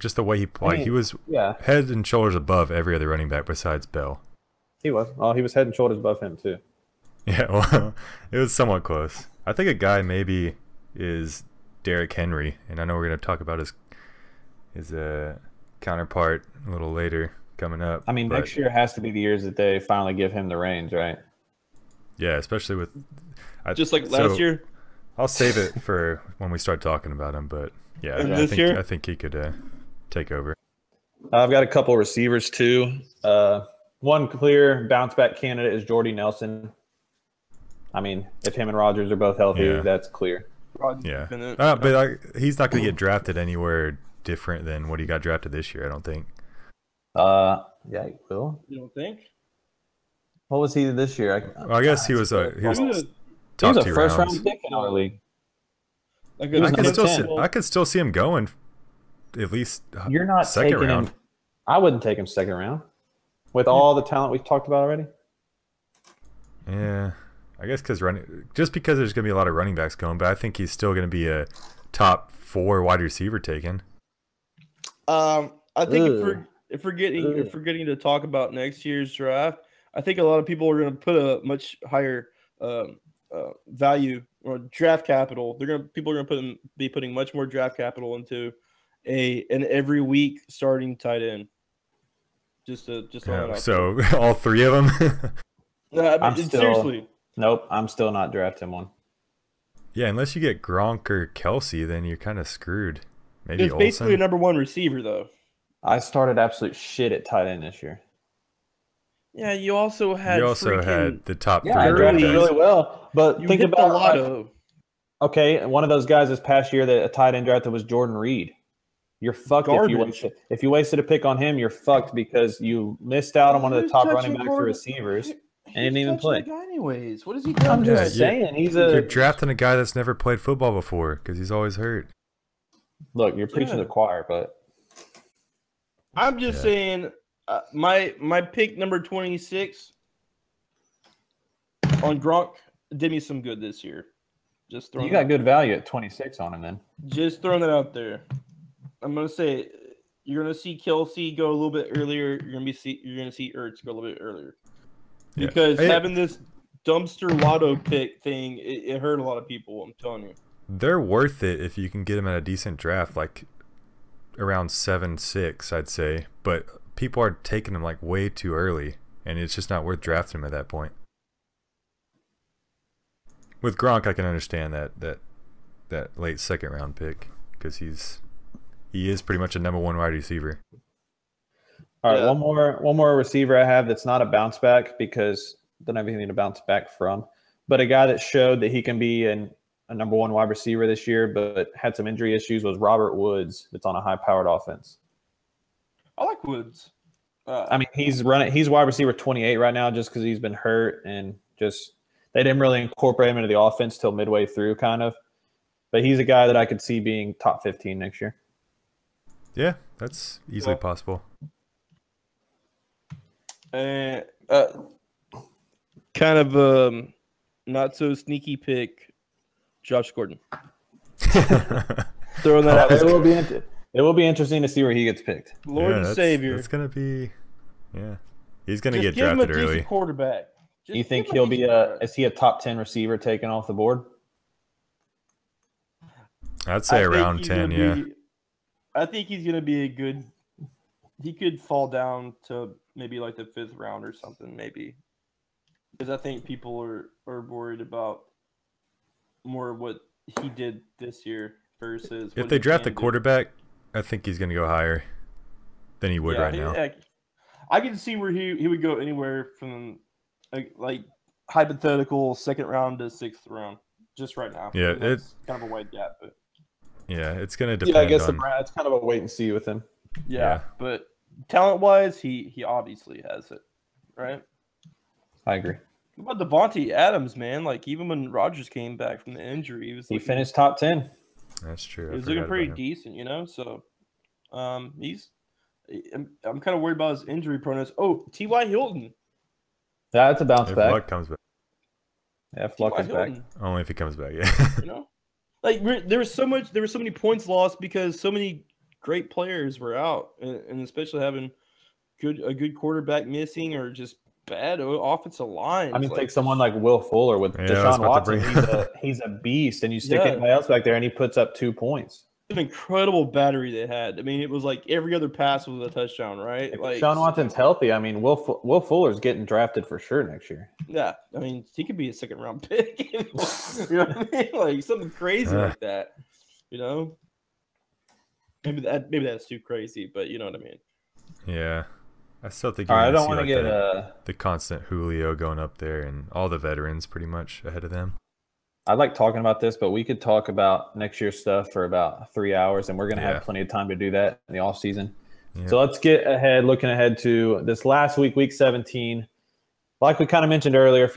Speaker 4: just the way he played, he was head and shoulders above every other running back besides Bell.
Speaker 2: He was. Oh, he was head and shoulders above him too.
Speaker 4: Yeah, well, it was somewhat close. I think a guy maybe is Derrick Henry, and I know we're going to talk about his counterpart a little later coming up.
Speaker 2: I mean, next year has to be the years that they finally give him the reins, right?
Speaker 4: Yeah, especially with
Speaker 3: just like last year.
Speaker 4: I'll save it for when we start talking about him, but yeah, I think he could take over.
Speaker 2: I've got a couple receivers too. One clear bounce back candidate is Jordy Nelson. I mean, if him and Rodgers are both healthy, that's clear.
Speaker 4: Yeah, but he's not going to get drafted anywhere different than what he got drafted this year, I don't think.
Speaker 2: Yeah, he will.
Speaker 3: You don't think?
Speaker 2: What was he this year?
Speaker 4: I guess he was a
Speaker 2: first round pick in our league.
Speaker 4: I could still see him going at least. You're not second round.
Speaker 2: I wouldn't take him second round with all the talent we've talked about already.
Speaker 4: Yeah, I guess because there's going to be a lot of running backs going, but I think he's still going to be a top 4 wide receiver taken.
Speaker 3: I think if we're getting to talk about next year's draft, I think a lot of people are going to put a much higher value or draft capital. People are going to be putting much more draft capital into an every week starting tight end.
Speaker 4: So all 3 of them.
Speaker 3: Seriously.
Speaker 2: Nope, I'm still not drafting one.
Speaker 4: Yeah, unless you get Gronk or Kelsey, then you're kind of screwed. Maybe
Speaker 3: it's basically a number 1 receiver, though.
Speaker 2: I started absolute shit at tight end this year.
Speaker 3: Yeah, you also had
Speaker 4: the top 3.
Speaker 2: Yeah, I drafted really well, but
Speaker 3: you
Speaker 2: think
Speaker 3: hit
Speaker 2: about
Speaker 3: the lotto.
Speaker 2: Okay, one of those guys this past year that a tight end drafted was Jordan Reed. You're fucked if you wasted a pick on him. You're fucked because you missed out on one of the top running backs or receivers and didn't even play.
Speaker 3: Anyways, what is he doing?
Speaker 2: I'm just saying
Speaker 4: you're drafting a guy that's never played football before because he's always hurt.
Speaker 2: Look, you're preaching to the choir, but
Speaker 3: I'm just saying. My pick number 26 on Gronk did me some good this year.
Speaker 2: You got good value at 26 on him, then.
Speaker 3: Just throwing it out there. I'm gonna say you're gonna see Kelsey go a little bit earlier. You're gonna see Ertz go a little bit earlier because having this dumpster lotto pick thing, it hurt a lot of people. I'm telling you,
Speaker 4: they're worth it if you can get them at a decent draft, like around 7-6, I'd say, but. People are taking them like way too early, and it's just not worth drafting him at that point. With Gronk, I can understand that late second round pick because he is pretty much a number 1 wide receiver.
Speaker 2: All right, one more receiver I have that's not a bounce back because don't have anything to bounce back from, but a guy that showed that he can be a number 1 wide receiver this year, but had some injury issues was Robert Woods. That's on a high powered offense.
Speaker 3: I like Woods.
Speaker 2: I mean, he's wide receiver 28 right now just because he's been hurt and just they didn't really incorporate him into the offense till midway through, kind of. But he's a guy that I could see being top 15 next year.
Speaker 4: Yeah, that's easily possible.
Speaker 3: Kind of not so sneaky pick, Josh Gordon. Throwing that out.
Speaker 2: It will be interesting to see where he gets picked.
Speaker 3: Lord and Savior.
Speaker 4: It's gonna be, he's gonna get
Speaker 3: drafted
Speaker 4: drafted
Speaker 3: early.
Speaker 4: early.
Speaker 3: Quarterback.
Speaker 2: You think he'll be is he a top 10 receiver taken off the board?
Speaker 4: I'd say around 10. Yeah.
Speaker 3: I think he's gonna be a good. He could fall down to maybe like the 5th round or something, maybe, because I think people are worried about more what he did this year versus
Speaker 4: if they draft a quarterback. I think he's going to go higher than he would right now.
Speaker 3: I can see where he would go anywhere from like hypothetical 2nd round to 6th round, just right now.
Speaker 4: Yeah,
Speaker 3: it's kind of a wide gap, but
Speaker 4: it's going to depend.
Speaker 2: Yeah, I guess it's kind of a wait and see with him.
Speaker 3: Yeah. But talent wise, he obviously has it, right?
Speaker 2: I agree.
Speaker 3: What about Devontae Adams, man? Like even when Rodgers came back from the injury,
Speaker 2: he finished top 10.
Speaker 4: That's true.
Speaker 3: He's looking pretty decent, So, I'm kind of worried about his injury proneness. Oh, T.Y. Hilton.
Speaker 2: That's a bounce back.
Speaker 4: Luck comes back.
Speaker 2: Yeah, if Luck is back.
Speaker 4: Only if he comes back, yeah.
Speaker 3: You know? Like, there was so many points lost because so many great players were out, and especially having a good quarterback missing or just bad offensive line.
Speaker 2: I mean, take someone like Will Fuller with Deshaun Watson. He's a beast, and you stick anybody else back there, and he puts up 2 points.
Speaker 3: An incredible battery they had. I mean, it was like every other pass was a touchdown, right?
Speaker 2: If
Speaker 3: like
Speaker 2: Deshaun Watson's healthy, I mean, Will Fuller's getting drafted for sure next year.
Speaker 3: Yeah, I mean, he could be a second-round pick. You know what I mean? Like something crazy like that. You know, maybe that's too crazy, but you know what I mean.
Speaker 4: Yeah, I still think.
Speaker 2: I don't want to get
Speaker 4: the constant Julio going up there and all the veterans pretty much ahead of them.
Speaker 2: I like talking about this, but we could talk about next year's stuff for about 3 hours, and we're going to have plenty of time to do that in the off season. Yeah. So let's get ahead, looking ahead to this last week, week 17. Like we kind of mentioned earlier,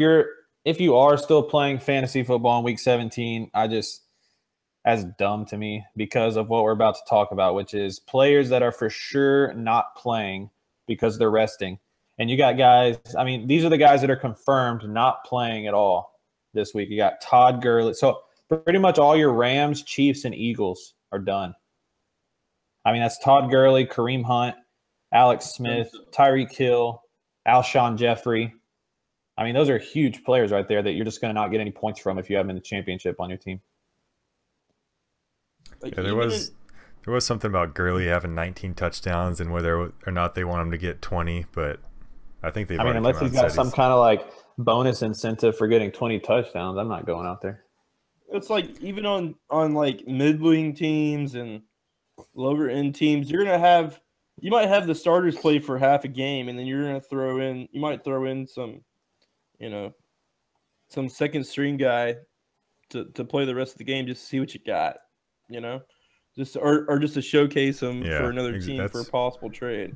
Speaker 2: if you are still playing fantasy football in week 17, that's dumb to me because of what we're about to talk about, which is players that are for sure not playing because they're resting. And you got guys, I mean, these are the guys that are confirmed not playing at all this week. You got Todd Gurley. So pretty much all your Rams, Chiefs, and Eagles are done. I mean, that's Todd Gurley, Kareem Hunt, Alex Smith, Tyreek Hill, Alshon Jeffrey. I mean, those are huge players right there that you're just going to not get any points from if you have them in the championship on your team.
Speaker 4: Yeah, there was something about Gurley having 19 touchdowns and whether or not they want him to get 20, but I think they've. I mean,
Speaker 2: unless he's got some kind of like bonus incentive for getting 20 touchdowns, I'm not going out there.
Speaker 3: It's like even on like middling teams and lower end teams, you might have the starters play for half a game, and then you might throw in some, some second string guy to play the rest of the game just to see what you got, or just to showcase them for another team for a possible trade.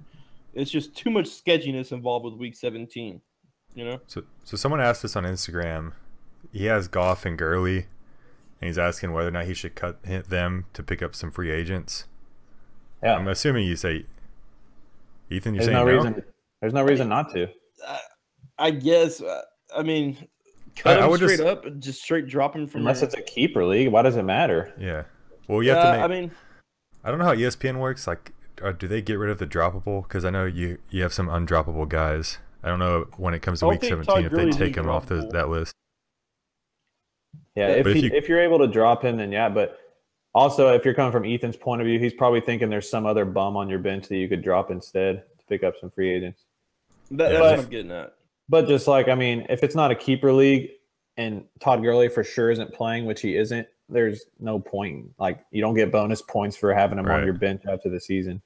Speaker 3: It's just too much sketchiness involved with week 17.
Speaker 4: So someone asked us on Instagram. He has Goff and Gurley, and he's asking whether or not he should cut them to pick up some free agents. Yeah, I'm assuming you say, Ethan. You're saying no.
Speaker 2: There's no reason not to.
Speaker 3: I guess. I mean, cut him straight up and just straight drop him from.
Speaker 2: Unless it's a keeper league, why does it matter?
Speaker 4: Yeah. Well, you have to make. I don't know how ESPN works. Like, do they get rid of the droppable? Because I know you have some undroppable guys. I don't know when it comes to week 17 if they take him off that list.
Speaker 2: Yeah, if you're able to drop him, then yeah. But also, if you're coming from Ethan's point of view, he's probably thinking there's some other bum on your bench that you could drop instead to pick up some free agents.
Speaker 3: That's what I'm getting at.
Speaker 2: But just like, I mean, if it's not a keeper league and Todd Gurley for sure isn't playing, which he isn't, there's no point. Like, you don't get bonus points for having him on your bench after the season.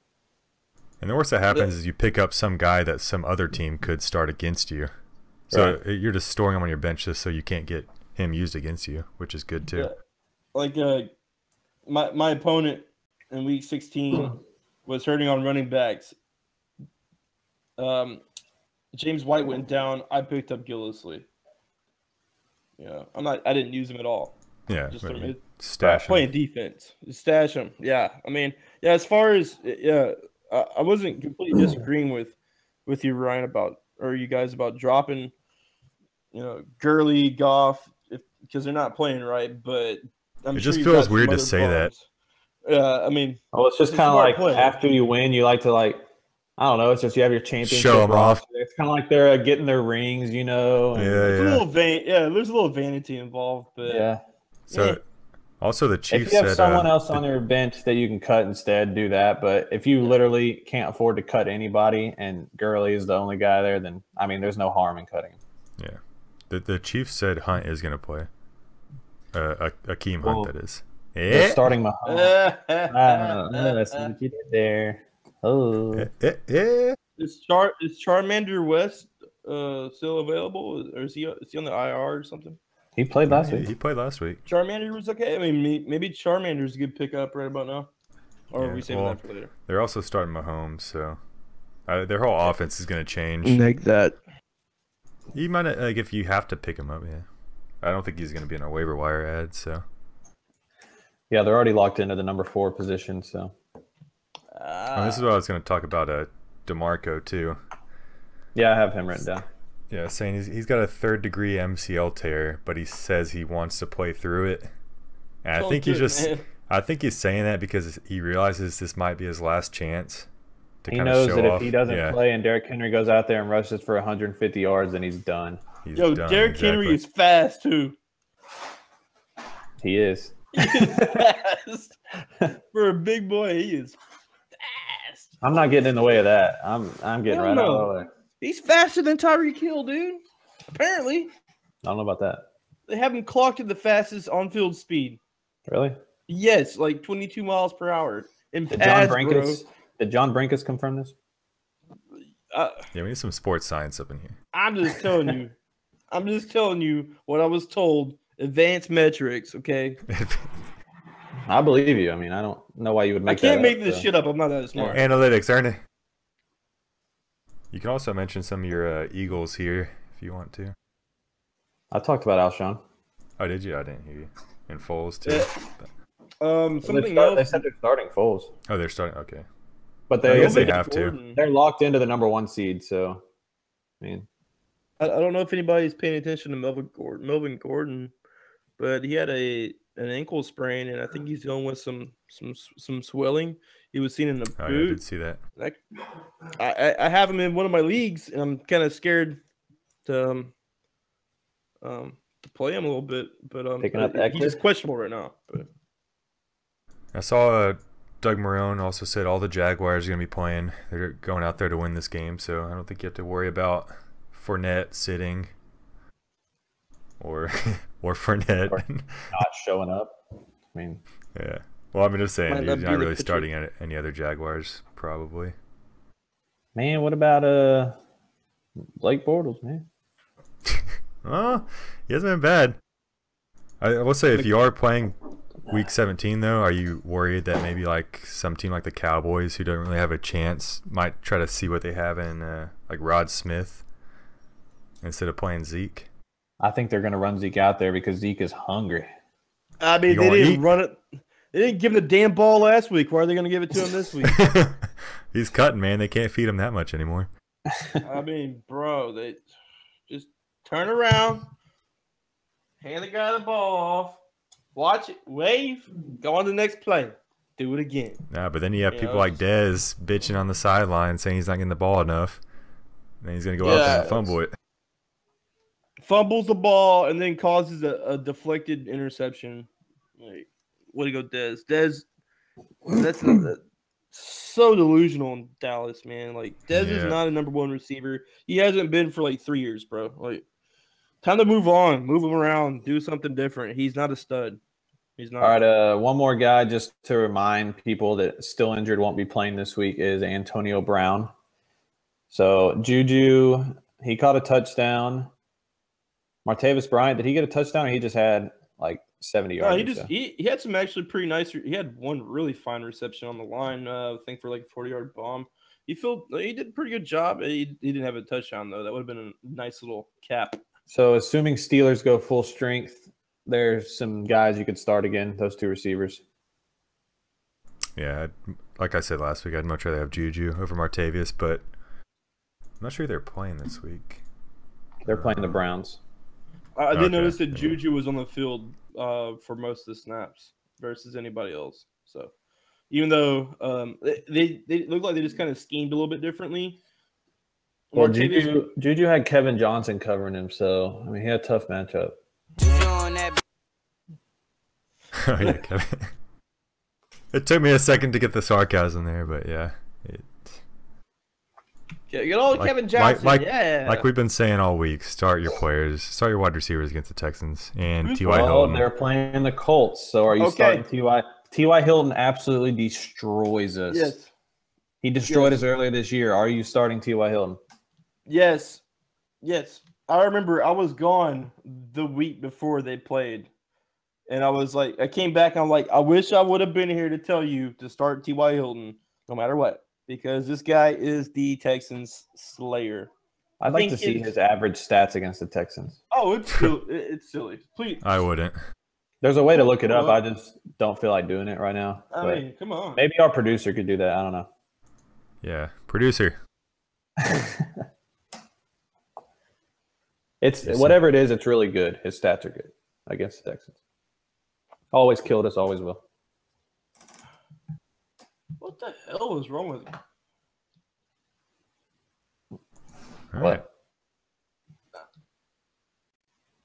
Speaker 4: And the worst that happens is you pick up some guy that some other team could start against you. So you're just storing him on your bench just so you can't get him used against you, which is good too.
Speaker 3: Yeah. Like my opponent in week 16 was hurting on running backs. James White went down. I picked up Gillislee. Yeah, I didn't use him at all.
Speaker 4: Yeah,
Speaker 3: just
Speaker 4: stash him.
Speaker 3: Playing defense. Stash him. Yeah, I mean, as far as I wasn't completely disagreeing with you, Ryan, you guys about dropping, Gurley, Goff, because they're not playing right. But
Speaker 4: it just feels weird to say that.
Speaker 3: Yeah, I mean,
Speaker 2: it's just kind of like after you win, you like to I don't know. It's just you have your championship.
Speaker 4: Show them off.
Speaker 2: It's kind of like they're getting their rings,
Speaker 3: There's a little there's a little vanity involved, but
Speaker 2: yeah.
Speaker 4: So. Also, the Chiefs
Speaker 2: if you have someone else on your bench that you can cut instead, do that. But if you literally can't afford to cut anybody and Gurley is the only guy there, then, I mean, there's no harm in cutting him.
Speaker 4: Yeah. The Chiefs said Hunt is going to play. Akeem Hunt, that is.
Speaker 2: They're starting Mahomes. That's what you did there. Oh.
Speaker 3: Is Charmander West still available? Or is he on the IR or something?
Speaker 2: He played last week.
Speaker 4: He played last week.
Speaker 3: Charmander was okay. I mean, maybe Charmander's a good pickup right about now. Or are we saving that for later?
Speaker 4: They're also starting Mahomes, so their whole offense is going to change.
Speaker 3: Like that.
Speaker 4: You might if you have to pick him up, yeah. I don't think he's going to be in a waiver wire ad, so.
Speaker 2: Yeah, they're already locked into the number 4 position, so.
Speaker 4: This is what I was going to talk about, DeMarco too.
Speaker 2: Yeah, I have him written down.
Speaker 4: Yeah, saying he's got a 3rd-degree MCL tear, but he says he wants to play through it. And I think he's saying that because he realizes this might be his last chance to
Speaker 2: he
Speaker 4: kind of
Speaker 2: knows
Speaker 4: show
Speaker 2: that
Speaker 4: off.
Speaker 2: if he doesn't play and Derrick Henry goes out there and rushes for 150 yards, then he's done.
Speaker 3: Derrick Henry is fast too.
Speaker 2: He is.
Speaker 3: He is fast. For a big boy, he is fast.
Speaker 2: I'm not getting in the way of that. I'm getting right out of the way.
Speaker 3: He's faster than Tyreek Hill, dude. Apparently.
Speaker 2: I don't know about that.
Speaker 3: They have him clocked at the fastest on-field speed.
Speaker 2: Really?
Speaker 3: Yes, like 22 miles per hour.
Speaker 2: Did John Brinkus confirm this?
Speaker 4: Yeah, we need some sports science up in here.
Speaker 3: I'm just telling you. I'm just telling you what I was told. Advanced metrics, okay?
Speaker 2: I believe you. I mean, I don't know why you would make that up.
Speaker 3: I can't make this shit up. I'm not that smart.
Speaker 4: Analytics, aren't they? You can also mention some of your Eagles here if you want to.
Speaker 2: I talked about Alshon.
Speaker 4: Oh, did you? I didn't hear you. And Foles, too.
Speaker 3: Something else.
Speaker 2: They said they're starting Foles.
Speaker 4: Oh, they're starting? Okay.
Speaker 2: But
Speaker 4: I guess they have to.
Speaker 2: They're locked into the number 1 seed, so, I mean.
Speaker 3: I don't know if anybody's paying attention to Melvin Gordon, but he had an ankle sprain, and I think he's dealing with some swelling. He was seen in the boot.
Speaker 4: Oh, yeah, I did see that.
Speaker 3: I have him in one of my leagues, and I'm kind of scared to play him a little bit. But he's just questionable right now. But
Speaker 4: I saw Doug Marrone also said all the Jaguars are going to be playing. They're going out there to win this game, so I don't think you have to worry about Fournette sitting or Fournette
Speaker 2: or not showing up. I mean,
Speaker 4: yeah. Well, I'm just saying, he's not really starting at any other Jaguars, probably.
Speaker 2: Man, what about Blake Bortles, man?
Speaker 4: Well, he hasn't been bad. I will say, if you are playing Week 17, though, are you worried that maybe like some team like the Cowboys, who don't really have a chance, might try to see what they have in like Rod Smith instead of playing Zeke?
Speaker 2: I think they're going to run Zeke out there because Zeke is hungry.
Speaker 3: I mean, they didn't run it. They didn't give him the damn ball last week. Why are they going to give it to him this week?
Speaker 4: He's cutting, man. They can't feed him that much anymore.
Speaker 3: I mean, bro, they just turn around, hand the guy the ball off, watch it, wave, go on to the next play, do it again.
Speaker 4: Nah, but then you have people like Dez bitching on the sideline saying he's not getting the ball enough. Then he's going to go out and fumble it.
Speaker 3: Fumbles the ball and then causes a deflected interception. Like, way to go, Dez. Dez, that's so delusional in Dallas, man. Like, Dez is not a number 1 receiver. He hasn't been for like 3 years, bro. Like, time to move on, move him around, do something different. He's not a stud. He's not.
Speaker 2: All right, one more guy just to remind people that still injured won't be playing this week is Antonio Brown. So Juju, he caught a touchdown. Martavis Bryant, did he get a touchdown or he just had like 70 yards?
Speaker 3: He had some actually pretty nice. He had one really fine reception on the line, I think for like a 40-yard bomb. He did a pretty good job. He didn't have a touchdown though. That would have been a nice little cap.
Speaker 2: So assuming Steelers go full strength, there's some guys you could start again, those 2 receivers.
Speaker 4: Yeah, like I said last week, I'd much rather have Juju over Martavius, but I'm not sure they're playing this week.
Speaker 2: They're playing the Browns.
Speaker 3: I did notice that Juju was on the field for most of the snaps versus anybody else. So even though they look like they just kind of schemed a little bit differently.
Speaker 2: Well, Juju had Kevin Johnson covering him, so I mean he had a tough matchup.
Speaker 4: Oh, yeah, Kevin. It took me a second to get the sarcasm there, but yeah.
Speaker 3: Get all Kevin Johnson,
Speaker 4: like we've been saying all week, start your wide receivers against the Texans and T.Y. Hilton.
Speaker 2: They're playing the Colts, so are you starting T.Y.? T.Y. Hilton absolutely destroys us.
Speaker 3: Yes.
Speaker 2: He destroyed us earlier this year. Are you starting T.Y. Hilton?
Speaker 3: Yes. I remember I was gone the week before they played, and I was like, I came back and I'm like, I wish I would have been here to tell you to start T.Y. Hilton no matter what. Because this guy is the Texans' slayer.
Speaker 2: I'd like to see his average stats against the Texans.
Speaker 3: Oh, it's silly. Please.
Speaker 4: I wouldn't.
Speaker 2: There's a way to look it up. I just don't feel like doing it right now.
Speaker 3: I mean, come on.
Speaker 2: Maybe our producer could do that. I don't know.
Speaker 4: Yeah, producer.
Speaker 2: It's whatever it is. It's really good. His stats are good against the Texans. Always killed us. Always will.
Speaker 3: What the hell is wrong with him?
Speaker 2: What?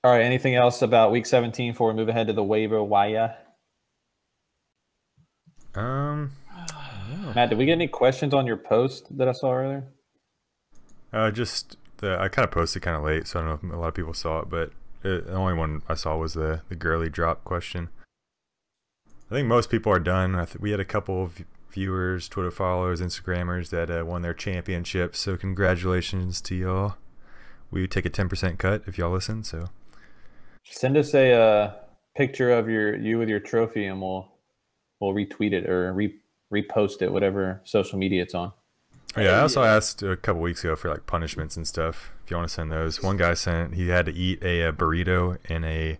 Speaker 2: All right. Anything else about Week 17 before we move ahead to the waiver wire? Matt, did we get any questions on your post that I saw earlier?
Speaker 4: I kind of posted kind of late, so I don't know if a lot of people saw it, but the only one I saw was the Gurley drop question. I think most people are done. We had a couple of viewers, Twitter followers, Instagrammers that won their championships, so congratulations to y'all. We take a 10% cut if y'all listen, so.
Speaker 2: Send us a picture of you with your trophy, and we'll retweet it or repost it, whatever social media it's on.
Speaker 4: Oh, yeah, I also asked a couple weeks ago for like punishments and stuff. If you want to send those, one guy he had to eat a burrito in a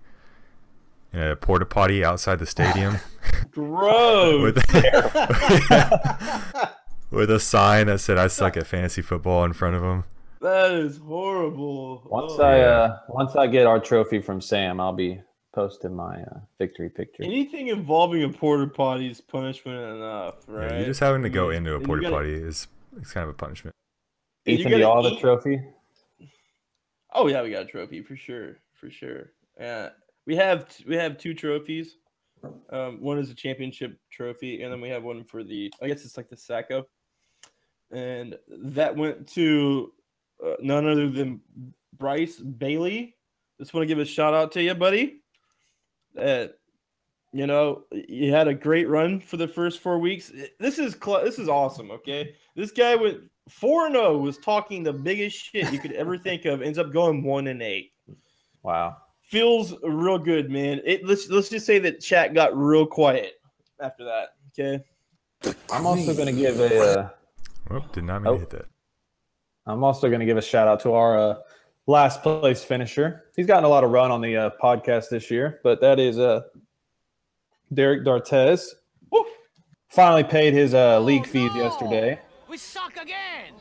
Speaker 4: porta potty outside the stadium.
Speaker 3: Gross.
Speaker 4: with a sign that said "I suck at fantasy football" in front of him.
Speaker 3: That is horrible.
Speaker 2: Once I get our trophy from Sam, I'll be posting my victory picture.
Speaker 3: Anything involving a porta potty is punishment enough, right?
Speaker 4: Yeah, you just having to go into a porta potty is kind of a punishment.
Speaker 2: Ethan, do you all have a trophy?
Speaker 3: Oh yeah, we got a trophy for sure. Yeah, we have 2 trophies. One is a championship trophy, and then we have one for I guess it's like the Sacco, and that went to none other than Bryce Bailey. Just want to give a shout out to you, buddy. You had a great run for the first 4 weeks. This is awesome. Okay, this guy went 4-0, was talking the biggest shit you could ever think of. Ends up going 1-8.
Speaker 2: Wow,
Speaker 3: feels real good, man. Let's just say that chat got real quiet after that. Okay,
Speaker 2: I'm also going to give a.
Speaker 4: Did not mean to hit that.
Speaker 2: I'm also going to give a shout out to our last place finisher. He's gotten a lot of run on the podcast this year, but that is Derek Dartez. Woo! Finally paid his league fees yesterday.
Speaker 6: We suck again.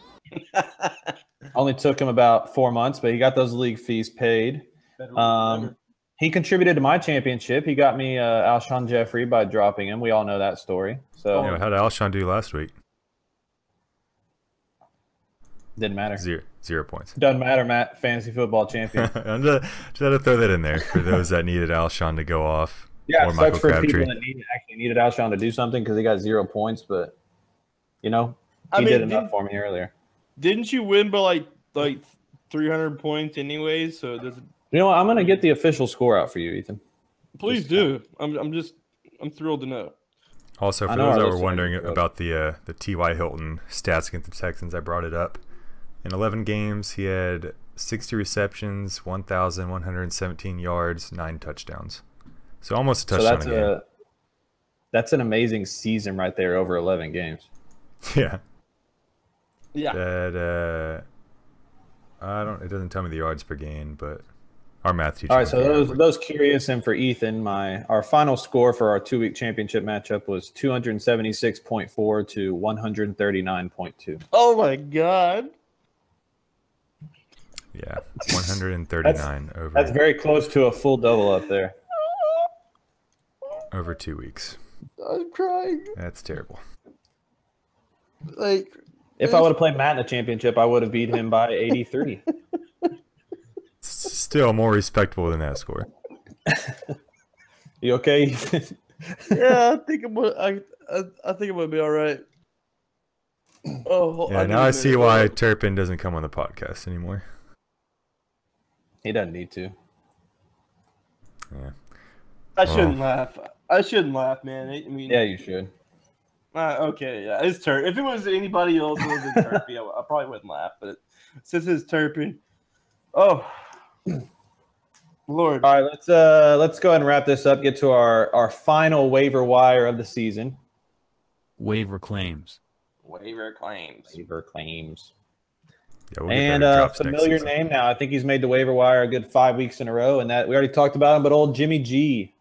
Speaker 2: Only took him about 4 months, but he got those league fees paid. He contributed to my championship. He got me Alshon Jeffrey by dropping him. We all know that story. So
Speaker 4: how did Alshon do last week?
Speaker 2: Didn't matter.
Speaker 4: 0 points.
Speaker 2: Doesn't matter, Matt. Fantasy football champion.
Speaker 4: I'm just had to throw that in there for those that needed Alshon to go off.
Speaker 2: Yeah, it sucks for people that actually needed Alshon to do something because he got 0 points, but he did enough for me earlier.
Speaker 3: Didn't you win by like 300 points anyways? So does it?
Speaker 2: You know what? I'm gonna get the official score out for you, Ethan.
Speaker 3: Please do. I'm thrilled to know.
Speaker 4: Also, for those that were wondering about the T.Y. Hilton stats against the Texans, I brought it up. In 11 games, he had 60 receptions, 1,117 yards, 9 touchdowns. So almost a touchdown a game.
Speaker 2: That's an amazing season right there over 11 games.
Speaker 4: Yeah.
Speaker 3: Yeah.
Speaker 4: That it doesn't tell me the yards per game, but our math teacher.
Speaker 2: All right, so those curious, and for Ethan, our final score for our 2-week championship matchup was 276.4 to 139.2.
Speaker 3: Oh my god.
Speaker 4: Yeah, 139 over.
Speaker 2: That's very close to a full double up there.
Speaker 4: Over 2 weeks.
Speaker 3: I'm crying.
Speaker 4: That's terrible.
Speaker 2: If I would have played Matt in the championship, I would have beat him by 83.
Speaker 4: Still more respectable than that score.
Speaker 2: You okay?
Speaker 3: Yeah, I think I'm gonna be all right.
Speaker 4: Oh, yeah. Now I see why Turpin doesn't come on the podcast anymore.
Speaker 2: He doesn't need to.
Speaker 4: Yeah.
Speaker 3: I shouldn't laugh, man. I mean,
Speaker 2: yeah, you should.
Speaker 3: Okay, yeah, it's Turpin. If it was anybody else other than Turpin, I probably wouldn't laugh. But since it's Turpin, Lord.
Speaker 2: All right, let's go ahead and wrap this up. Get to our final waiver wire of the season.
Speaker 5: Waiver claims.
Speaker 2: Yeah, and a familiar name now. I think he's made the waiver wire a good 5 weeks in a row, and that we already talked about him. But old Jimmy G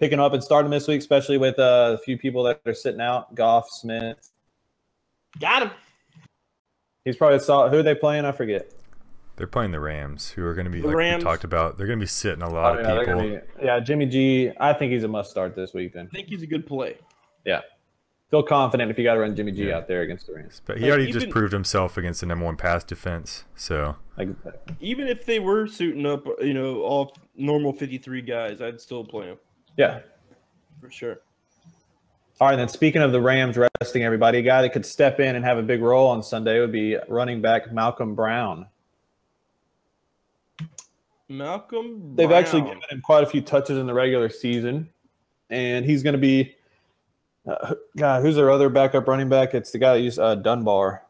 Speaker 2: picking up and starting this week, especially with a few people that are sitting out. Goff, Smith,
Speaker 3: got him.
Speaker 2: He's probably saw who are they playing. I forget.
Speaker 4: They're playing the Rams, who are going to be,
Speaker 3: The
Speaker 4: like
Speaker 3: Rams.
Speaker 4: we talked about, they're going to be sitting a lot of people.
Speaker 2: Jimmy G, I think he's a must-start this week then.
Speaker 3: I think he's a good play.
Speaker 2: Yeah. Feel confident if you got to run Jimmy G out there against the Rams.
Speaker 4: But he already just proved himself against the #1 pass defense, so.
Speaker 3: Even if they were suiting up, all normal 53 guys, I'd still play him.
Speaker 2: Yeah.
Speaker 3: For sure.
Speaker 2: All right, then speaking of the Rams resting everybody, a guy that could step in and have a big role on Sunday would be running back Malcolm Brown. They've actually given him quite a few touches in the regular season, and he's going to be God, who's their other backup running back? It's the guy that used Dunbar.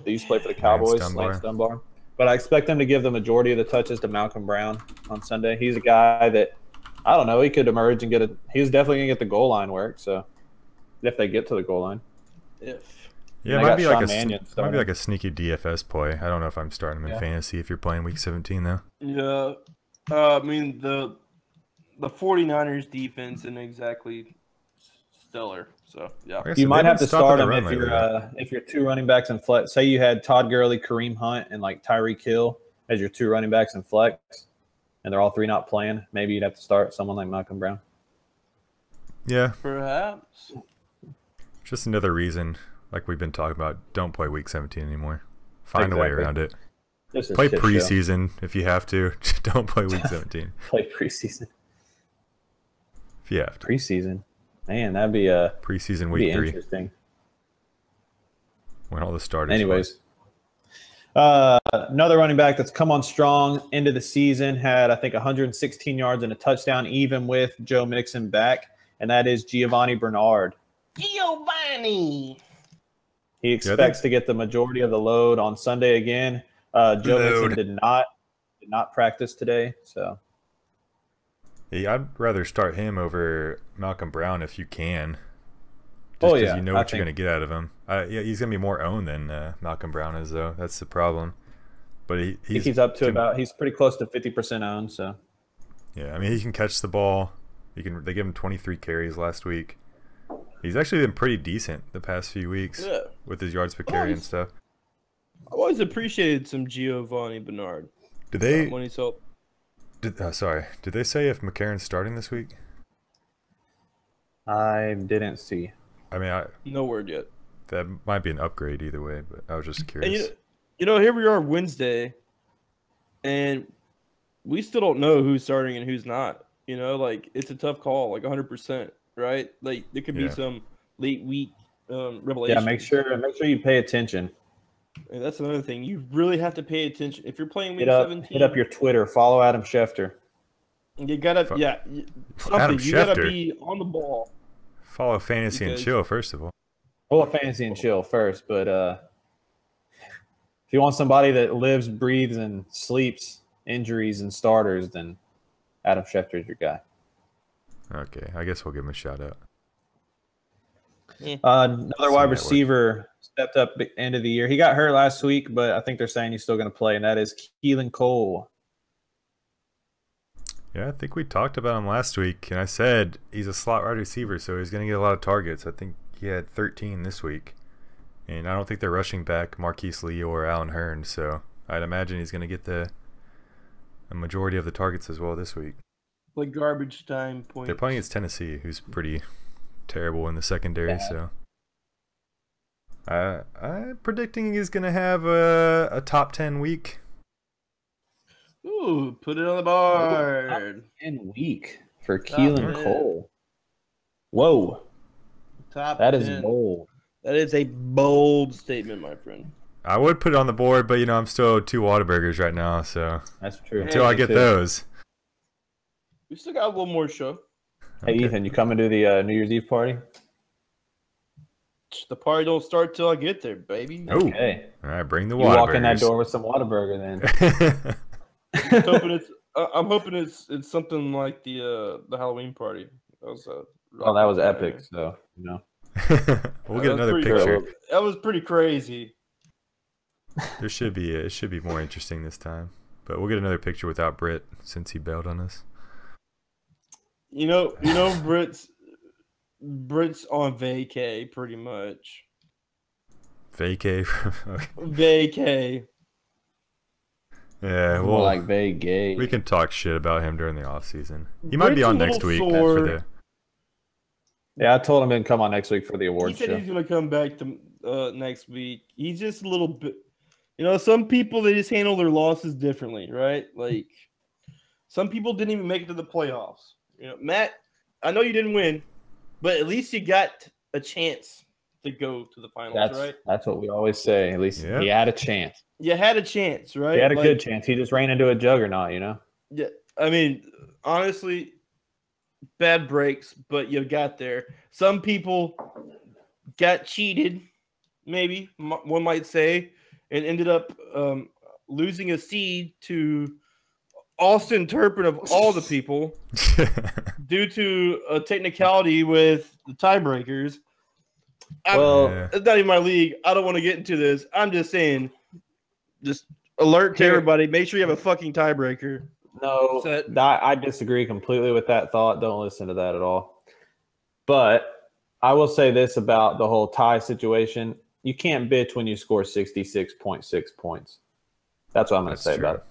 Speaker 2: They used to play for the Cowboys, Lance Dunbar. But I expect them to give the majority of the touches to Malcolm Brown on Sunday. He's a guy that, I don't know, he could emerge and he's definitely going to get the goal line work. So if they get to the goal line.
Speaker 4: Yeah, it might be like a sneaky DFS play. I don't know if I'm starting him in fantasy if you're playing Week 17, though.
Speaker 3: Yeah. I mean, the 49ers defense isn't exactly stellar. So, yeah.
Speaker 2: You might have to start him if you're two running backs in flex. Say you had Todd Gurley, Kareem Hunt, and like Tyreek Hill as your two running backs in flex, and they're all three not playing. Maybe you'd have to start someone like Malcolm Brown.
Speaker 4: Yeah.
Speaker 3: Perhaps.
Speaker 4: Just another reason, like we've been talking about, don't play Week 17 anymore. Find a way around it. Play preseason if you have to. Don't play Week 17.
Speaker 2: Play preseason.
Speaker 4: If you have to.
Speaker 2: Preseason. Man, that'd be a
Speaker 4: preseason Week 3.
Speaker 2: Interesting.
Speaker 4: When all the starters.
Speaker 2: Anyways, another running back that's come on strong into the season had, I think, 116 yards and a touchdown, even with Joe Mixon back, and that is Giovanni Bernard.
Speaker 6: Giovanni.
Speaker 2: He expects to get the majority of the load on Sunday again. Joe Mixon did not practice today, so.
Speaker 4: Yeah, I'd rather start him over Malcolm Brown if you can. Just because you know what you're going to get out of him. Yeah, he's going to be more owned than Malcolm Brown is, though. That's the problem. But he's up to he's pretty close to 50% owned. So. Yeah, I mean, he can catch the ball. They gave him 23 carries last week. He's actually been pretty decent the past few weeks with his yards per carry and stuff.
Speaker 3: I always appreciated some Giovanni Bernard.
Speaker 4: Did they?
Speaker 3: When he's helped.
Speaker 4: Did they say if McCarron's starting this week?
Speaker 2: I didn't see.
Speaker 4: I mean,
Speaker 3: no word yet.
Speaker 4: That might be an upgrade either way, but I was just curious.
Speaker 3: And here we are Wednesday, and we still don't know who's starting and who's not. It's a tough call, 100%, right? Like there could be some late week revelation.
Speaker 2: Yeah, make sure you pay attention.
Speaker 3: And that's another thing. You really have to pay attention. If you're playing Week 17,
Speaker 2: hit up your Twitter. Follow Adam Schefter.
Speaker 3: You gotta, something. You gotta be on the ball.
Speaker 4: Follow Fantasy and Chill first of all.
Speaker 2: Follow Fantasy and Chill first, but if you want somebody that lives, breathes, and sleeps injuries and starters, then Adam Schefter is your guy.
Speaker 4: Okay, I guess we'll give him a shout out.
Speaker 2: Another wide receiver stepped up at the end of the year. He got hurt last week, but I think they're saying he's still going to play, and that is Keelan Cole.
Speaker 4: Yeah, I think we talked about him last week, and I said he's a slot wide receiver, so he's going to get a lot of targets. I think he had 13 this week, and I don't think they're rushing back Marquise Lee or Allen Hurns, so I'd imagine he's going to get a majority of the targets as well this week.
Speaker 3: Like garbage time points.
Speaker 4: They're playing against Tennessee, who's pretty terrible in the secondary, so I'm predicting he's going to have a top 10 week.
Speaker 3: Ooh, put it on the board.
Speaker 2: Top 10 week for Keelan Cole. Whoa. That is bold.
Speaker 3: That is a bold statement, my friend.
Speaker 4: I would put it on the board, but I'm still 2 Whataburgers right now, so
Speaker 2: that's true.
Speaker 4: Until I get those.
Speaker 3: We still got a little more show.
Speaker 2: Hey, Ethan, you coming to the New Year's Eve party?
Speaker 3: The party don't start till I get there, baby.
Speaker 2: Okay.
Speaker 4: All right, bring the Whataburgers.
Speaker 2: You walk in that door with some Whataburger then.
Speaker 3: I'm hoping it's something like the Halloween party. That was
Speaker 2: epic. So
Speaker 4: we'll get another picture.
Speaker 3: That was pretty crazy.
Speaker 4: It should be more interesting this time, but we'll get another picture without Britt since he bailed on us.
Speaker 3: Britt's on vacay pretty much.
Speaker 4: Vacay.
Speaker 3: Vacay.
Speaker 4: Yeah,
Speaker 2: more like vague gay.
Speaker 4: We can talk shit about him during the offseason. He might be on next week.
Speaker 2: Yeah, I told him to come on next week for the awards show.
Speaker 3: He said he's going to come back to next week. He's just a little bit – some people, they just handle their losses differently, right? Like, some people didn't even make it to the playoffs. Matt, I know you didn't win, but at least you got a chance to go to the finals, right?
Speaker 2: That's what we always say. At least he had a chance.
Speaker 3: You had a chance, right?
Speaker 2: He had a good chance. He just ran into a juggernaut,
Speaker 3: Yeah, I mean, honestly, bad breaks, but you got there. Some people got cheated, maybe one might say, and ended up losing a seed to Austin Turpin of all the people due to a technicality with the tiebreakers. It's not even my league. I don't want to get into this. I'm just saying, just alert to everybody. Make sure you have a fucking tiebreaker.
Speaker 2: No, I disagree completely with that thought. Don't listen to that at all. But I will say this about the whole tie situation. You can't bitch when you score 66.6 points. That's what I'm going to say about it.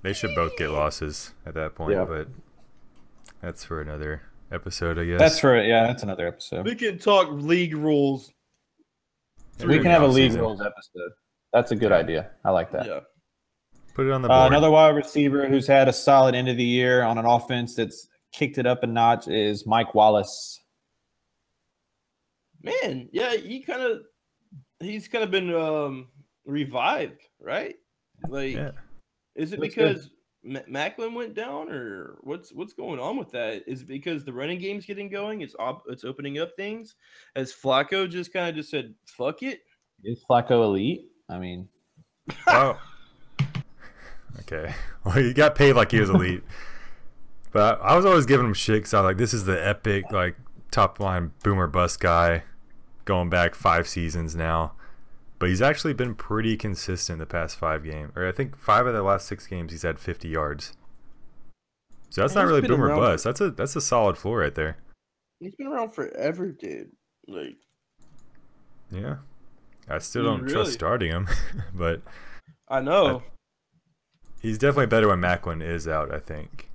Speaker 4: They should both get losses at that point, but that's for another episode, I guess.
Speaker 2: That's another episode.
Speaker 3: We can talk league rules.
Speaker 2: We can have a league rules episode. That's a good idea. I like that.
Speaker 3: Yeah.
Speaker 4: Put it on the board.
Speaker 2: Another wide receiver who's had a solid end of the year on an offense that's kicked it up a notch is Mike Wallace.
Speaker 3: Man, yeah, he's kind of been revived, right? Like, is it because Macklin went down, or what's going on with that? Is it because the running game's getting going? It's opening up things. As Flacco just said, "Fuck it."
Speaker 2: Is Flacco elite? I mean,
Speaker 4: oh, okay. Well, he got paid like he was elite, but I was always giving him shit because I was like, "This is the epic top line boomer bust guy, going back 5 seasons now." But he's actually been pretty consistent the past 5 games. Or I think 5 of the last 6 games he's had 50 yards. So that's not really boomer bust. That's a solid floor right there.
Speaker 3: He's been around forever, dude.
Speaker 4: Yeah. I still don't trust starting him, but
Speaker 3: I know.
Speaker 4: He's definitely better when Macklin is out, I think.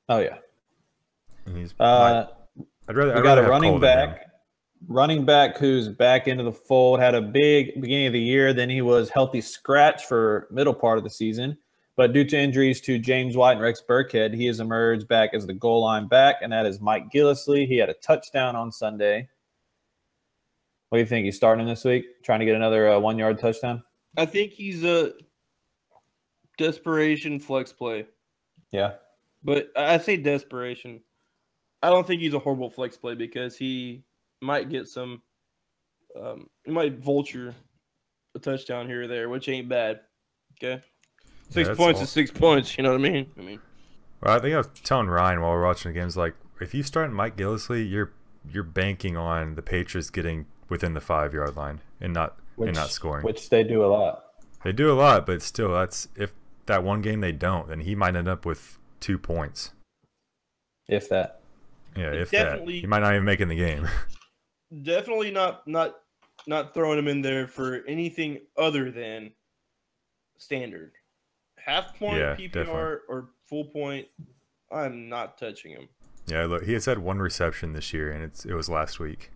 Speaker 2: Oh yeah.
Speaker 4: And he's
Speaker 2: I'd rather have running back. Running back who's back into the fold, had a big beginning of the year. Then he was healthy scratch for middle part of the season. But due to injuries to James White and Rex Burkhead, he has emerged back as the goal line back, and that is Mike Gillislee. He had a touchdown on Sunday. What do you think? He's starting this week, trying to get another 1-yard touchdown?
Speaker 3: I think he's a desperation flex play.
Speaker 2: Yeah.
Speaker 3: But I say desperation. I don't think he's a horrible flex play because he might get some he might vulture a touchdown here or there, which ain't bad. Okay. 6 points is 6 points, you know what I mean?
Speaker 4: Well, I think I was telling Ryan while we're watching the games, if you start Mike Gillislee, you're banking on the Patriots getting within the 5-yard line and not scoring.
Speaker 2: Which they do a lot.
Speaker 4: They do a lot, but still, that's if that one game they don't, then he might end up with 2 points.
Speaker 2: If that.
Speaker 4: Yeah, if that. He might not even make it in the game.
Speaker 3: Definitely not throwing him in there for anything other than standard. Half point PPR definitely. Or full point, I'm not touching him.
Speaker 4: Yeah, look, he has had 1 reception this year, and it was last week.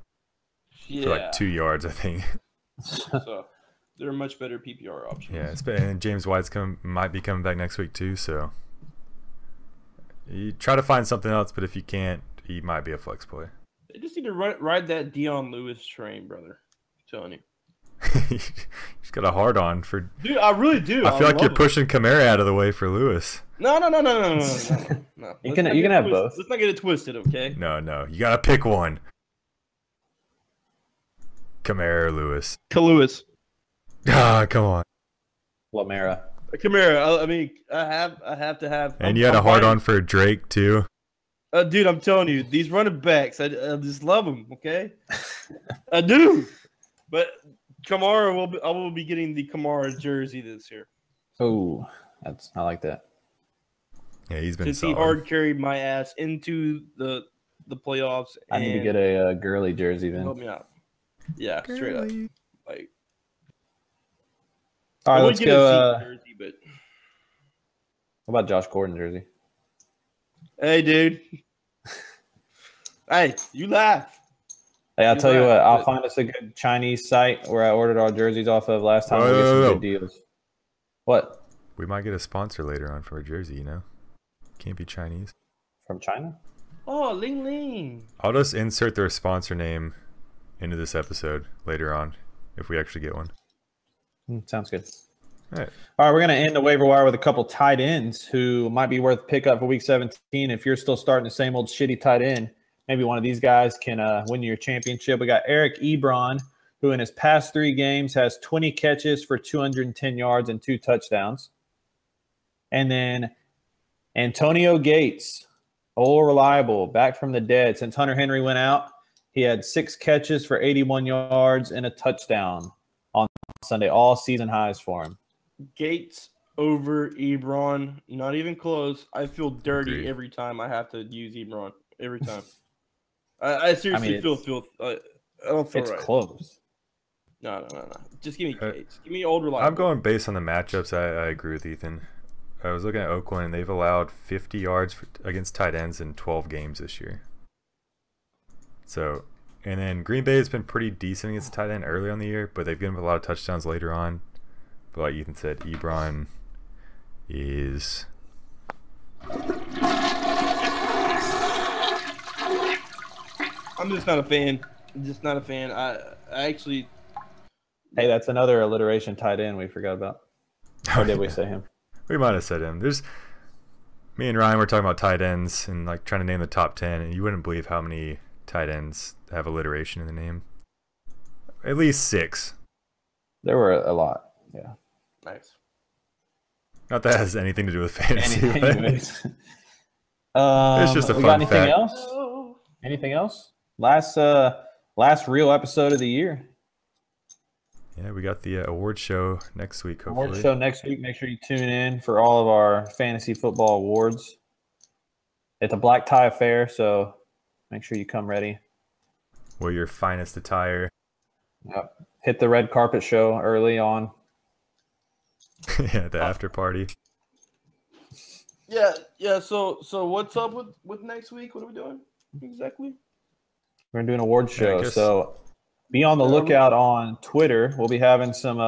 Speaker 4: For 2 yards, I think.
Speaker 3: So there are much better PPR options.
Speaker 4: Yeah, and James White's might be coming back next week too. So you try to find something else, but if you can't, he might be a flex play.
Speaker 3: They just need to ride that Dion Lewis train, brother. I'm telling you.
Speaker 4: He's got a hard on for.
Speaker 3: Dude, I really do.
Speaker 4: I feel like you're pushing Kamara out of the way for Lewis.
Speaker 3: No.
Speaker 2: You can have both.
Speaker 3: Let's not get it twisted, okay?
Speaker 4: No. You gotta pick one. Kamara or Lewis?
Speaker 3: Lewis.
Speaker 4: Ah, come on.
Speaker 2: Kamara.
Speaker 3: I mean, I have to have.
Speaker 4: And you had a hard on for Drake too.
Speaker 3: Dude, I'm telling you, these running backs, I just love them. Okay, I do. But Kamara I will be getting the Kamara jersey this year.
Speaker 2: Oh, I like that.
Speaker 4: Yeah, he's been.
Speaker 3: Since he hard carried my ass into the playoffs.
Speaker 2: I need to get a Gurley jersey then.
Speaker 3: Help me out. Yeah, Gurley. Straight up.
Speaker 2: All right, let's go.
Speaker 3: Jersey, but
Speaker 2: What about Josh Gordon jersey?
Speaker 3: Hey, dude. Hey, you laugh.
Speaker 2: Hey, I'll tell you what. I'll find us a good Chinese site where I ordered our jerseys off of last time. We'll get some good deals. What?
Speaker 4: We might get a sponsor later on for a jersey, you know? Can't be Chinese.
Speaker 2: From China?
Speaker 3: Oh, Ling Ling.
Speaker 4: I'll just insert their sponsor name into this episode later on if we actually get one.
Speaker 2: Sounds good.
Speaker 4: All right.
Speaker 2: All right, we're going to end the waiver wire with a couple tight ends who might be worth pickup for Week 17. If you're still starting the same old shitty tight end, maybe one of these guys can win your championship. We got Eric Ebron, who in his past 3 games has 20 catches for 210 yards and 2 touchdowns. And then Antonio Gates, old reliable, back from the dead. Since Hunter Henry went out, he had 6 catches for 81 yards and a touchdown on Sunday. All season highs for him.
Speaker 3: Gates over Ebron, not even close. I feel dirty every time I have to use Ebron. Every time. I seriously feel I don't feel
Speaker 2: it's
Speaker 3: right.
Speaker 2: Close.
Speaker 3: No. Just give me Gates. Give me old reliable.
Speaker 4: I'm going based on the matchups. I agree with Ethan. I was looking at Oakland, and they've allowed 50 yards against tight ends in 12 games this year. So, and then Green Bay has been pretty decent against tight end early on the year, but they've given up a lot of touchdowns later on. But like Ethan said, Ebron is...
Speaker 3: I'm just not a fan. I actually...
Speaker 2: Hey, that's another alliteration tight end we forgot about. Or did we say him?
Speaker 4: We might have said him. Me and Ryan were talking about tight ends and like trying to name the top 10, and you wouldn't believe how many tight ends have alliteration in the name. At least 6.
Speaker 2: There were a lot. Yeah.
Speaker 3: Nice.
Speaker 4: Not that has anything to do with fantasy.
Speaker 2: Anyways.
Speaker 4: It's just a fun
Speaker 2: anything
Speaker 4: fact.
Speaker 2: Else? Anything else? Last real episode of the year.
Speaker 4: Yeah, we got the award show next week, hopefully.
Speaker 2: Award show next week. Make sure you tune in for all of our fantasy football awards. It's a black tie affair, so make sure you come ready.
Speaker 4: Wear your finest attire.
Speaker 2: Yep. Hit the red carpet show early on.
Speaker 4: Yeah, the after party.
Speaker 3: Yeah. So what's up with next week? What are we doing exactly?
Speaker 2: We're doing an award show,
Speaker 4: guess...
Speaker 2: so be on the lookout on Twitter. We'll be having some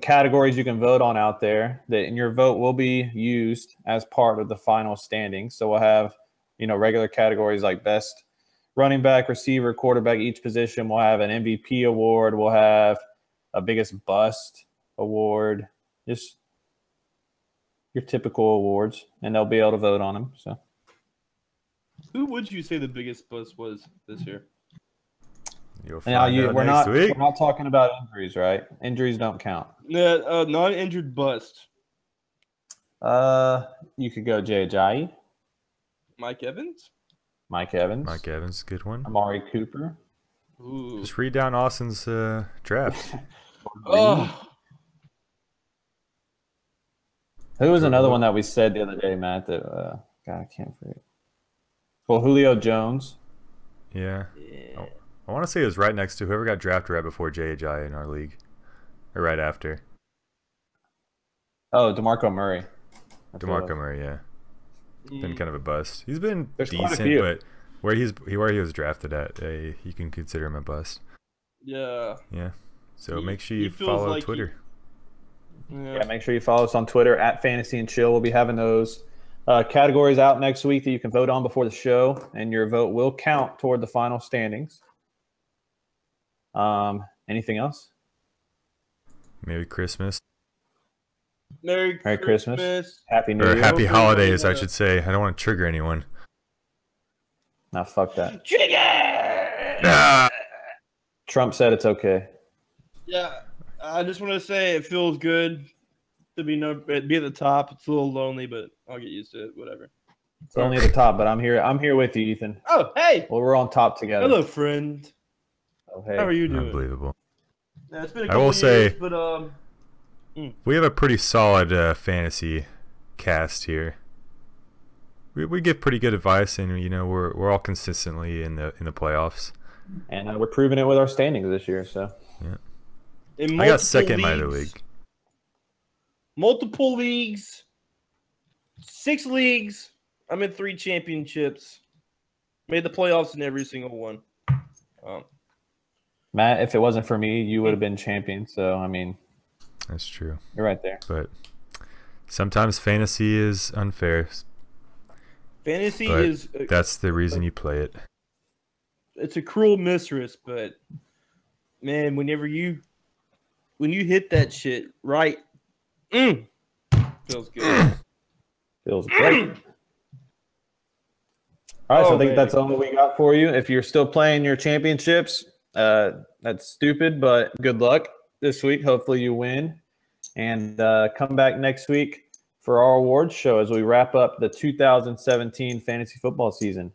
Speaker 2: categories you can vote on out there, and your vote will be used as part of the final standings. So we'll have, regular categories like best running back, receiver, quarterback, each position. We'll have an MVP award. We'll have a biggest bust award, just your typical awards, and they'll be able to vote on them. So,
Speaker 3: who would you say the biggest bust was this year?
Speaker 4: You'll find out
Speaker 2: we're
Speaker 4: next week.
Speaker 2: We're not talking about injuries, right? Injuries don't count.
Speaker 3: Yeah, non-injured bust.
Speaker 2: You could go Jay Ajayi.
Speaker 3: Mike Evans,
Speaker 4: good one.
Speaker 2: Amari Cooper.
Speaker 3: Ooh.
Speaker 4: Just read down Austin's draft.
Speaker 3: Oh.
Speaker 2: Who was another one that we said the other day, Matt? That God, I can't forget. Well, Julio Jones.
Speaker 4: Yeah. I want to say it was right next to whoever got drafted right before Jay Ajayi in our league, or right after.
Speaker 2: Oh, DeMarco Murray.
Speaker 4: DeMarco Murray, yeah. Been kind of a bust. He's been
Speaker 2: There's
Speaker 4: decent, but where he was drafted at, you can consider him a bust.
Speaker 3: Yeah.
Speaker 4: Yeah. So make sure you follow Twitter.
Speaker 2: Yeah, make sure you follow us on Twitter at Fantasy and Chill. We'll be having those categories out next week that you can vote on before the show, and your vote will count toward the final standings. Anything else?
Speaker 4: Merry Christmas.
Speaker 3: Merry Christmas.
Speaker 2: Happy New
Speaker 4: Year. Or happy holidays, I should say. I don't want to trigger anyone.
Speaker 2: Nah, fuck that.
Speaker 3: Trigger!
Speaker 2: Trump said it's okay.
Speaker 3: Yeah, I just want to say it feels good to be at the top. It's a little lonely, but I'll get used to it. Whatever.
Speaker 2: It's only at the top, but I'm here. I'm here with you, Ethan.
Speaker 3: Oh, hey.
Speaker 2: Well, we're on top together.
Speaker 3: Hello, friend.
Speaker 2: Oh, hey.
Speaker 3: How are you doing?
Speaker 4: Unbelievable.
Speaker 3: Yeah, it's been a couple years, but
Speaker 4: we have a pretty solid fantasy cast here. We give pretty good advice, and we're all consistently in the playoffs.
Speaker 2: And we're proving it with our standings this year. So
Speaker 4: yeah, I got second in my other league.
Speaker 3: Multiple leagues, 6 leagues. I'm in 3 championships. Made the playoffs in every single one.
Speaker 2: Matt, if it wasn't for me, you would have been champion. So, I mean.
Speaker 4: That's true.
Speaker 2: You're right there.
Speaker 4: But sometimes fantasy is unfair.
Speaker 3: Fantasy
Speaker 4: but
Speaker 3: is.
Speaker 4: That's the reason you play it.
Speaker 3: It's a cruel mistress, but man, whenever you hit that shit right, feels good.
Speaker 2: Feels great. All right, so I think that's all we got for you. If you're still playing your championships, that's stupid, but good luck this week. Hopefully you win. And come back next week for our awards show as we wrap up the 2017 fantasy football season.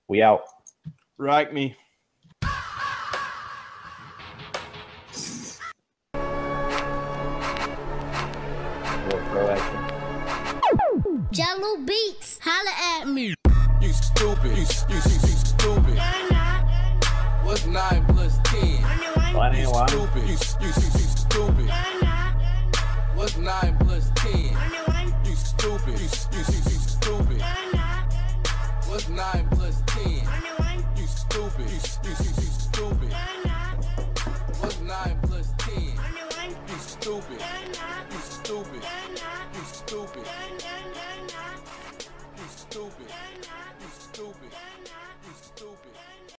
Speaker 2: We out.
Speaker 3: Right me.
Speaker 7: Jello Beats, holla at me.
Speaker 1: You stupid. You stupid. What's 9 plus 10?
Speaker 2: Why?
Speaker 1: Stupid. You stupid. What's 9 plus 10? You stupid. You stupid. What's 9 plus 10? You stupid. You stupid. What's 9 plus 10? You stupid. You stupid. You stupid. You stupid.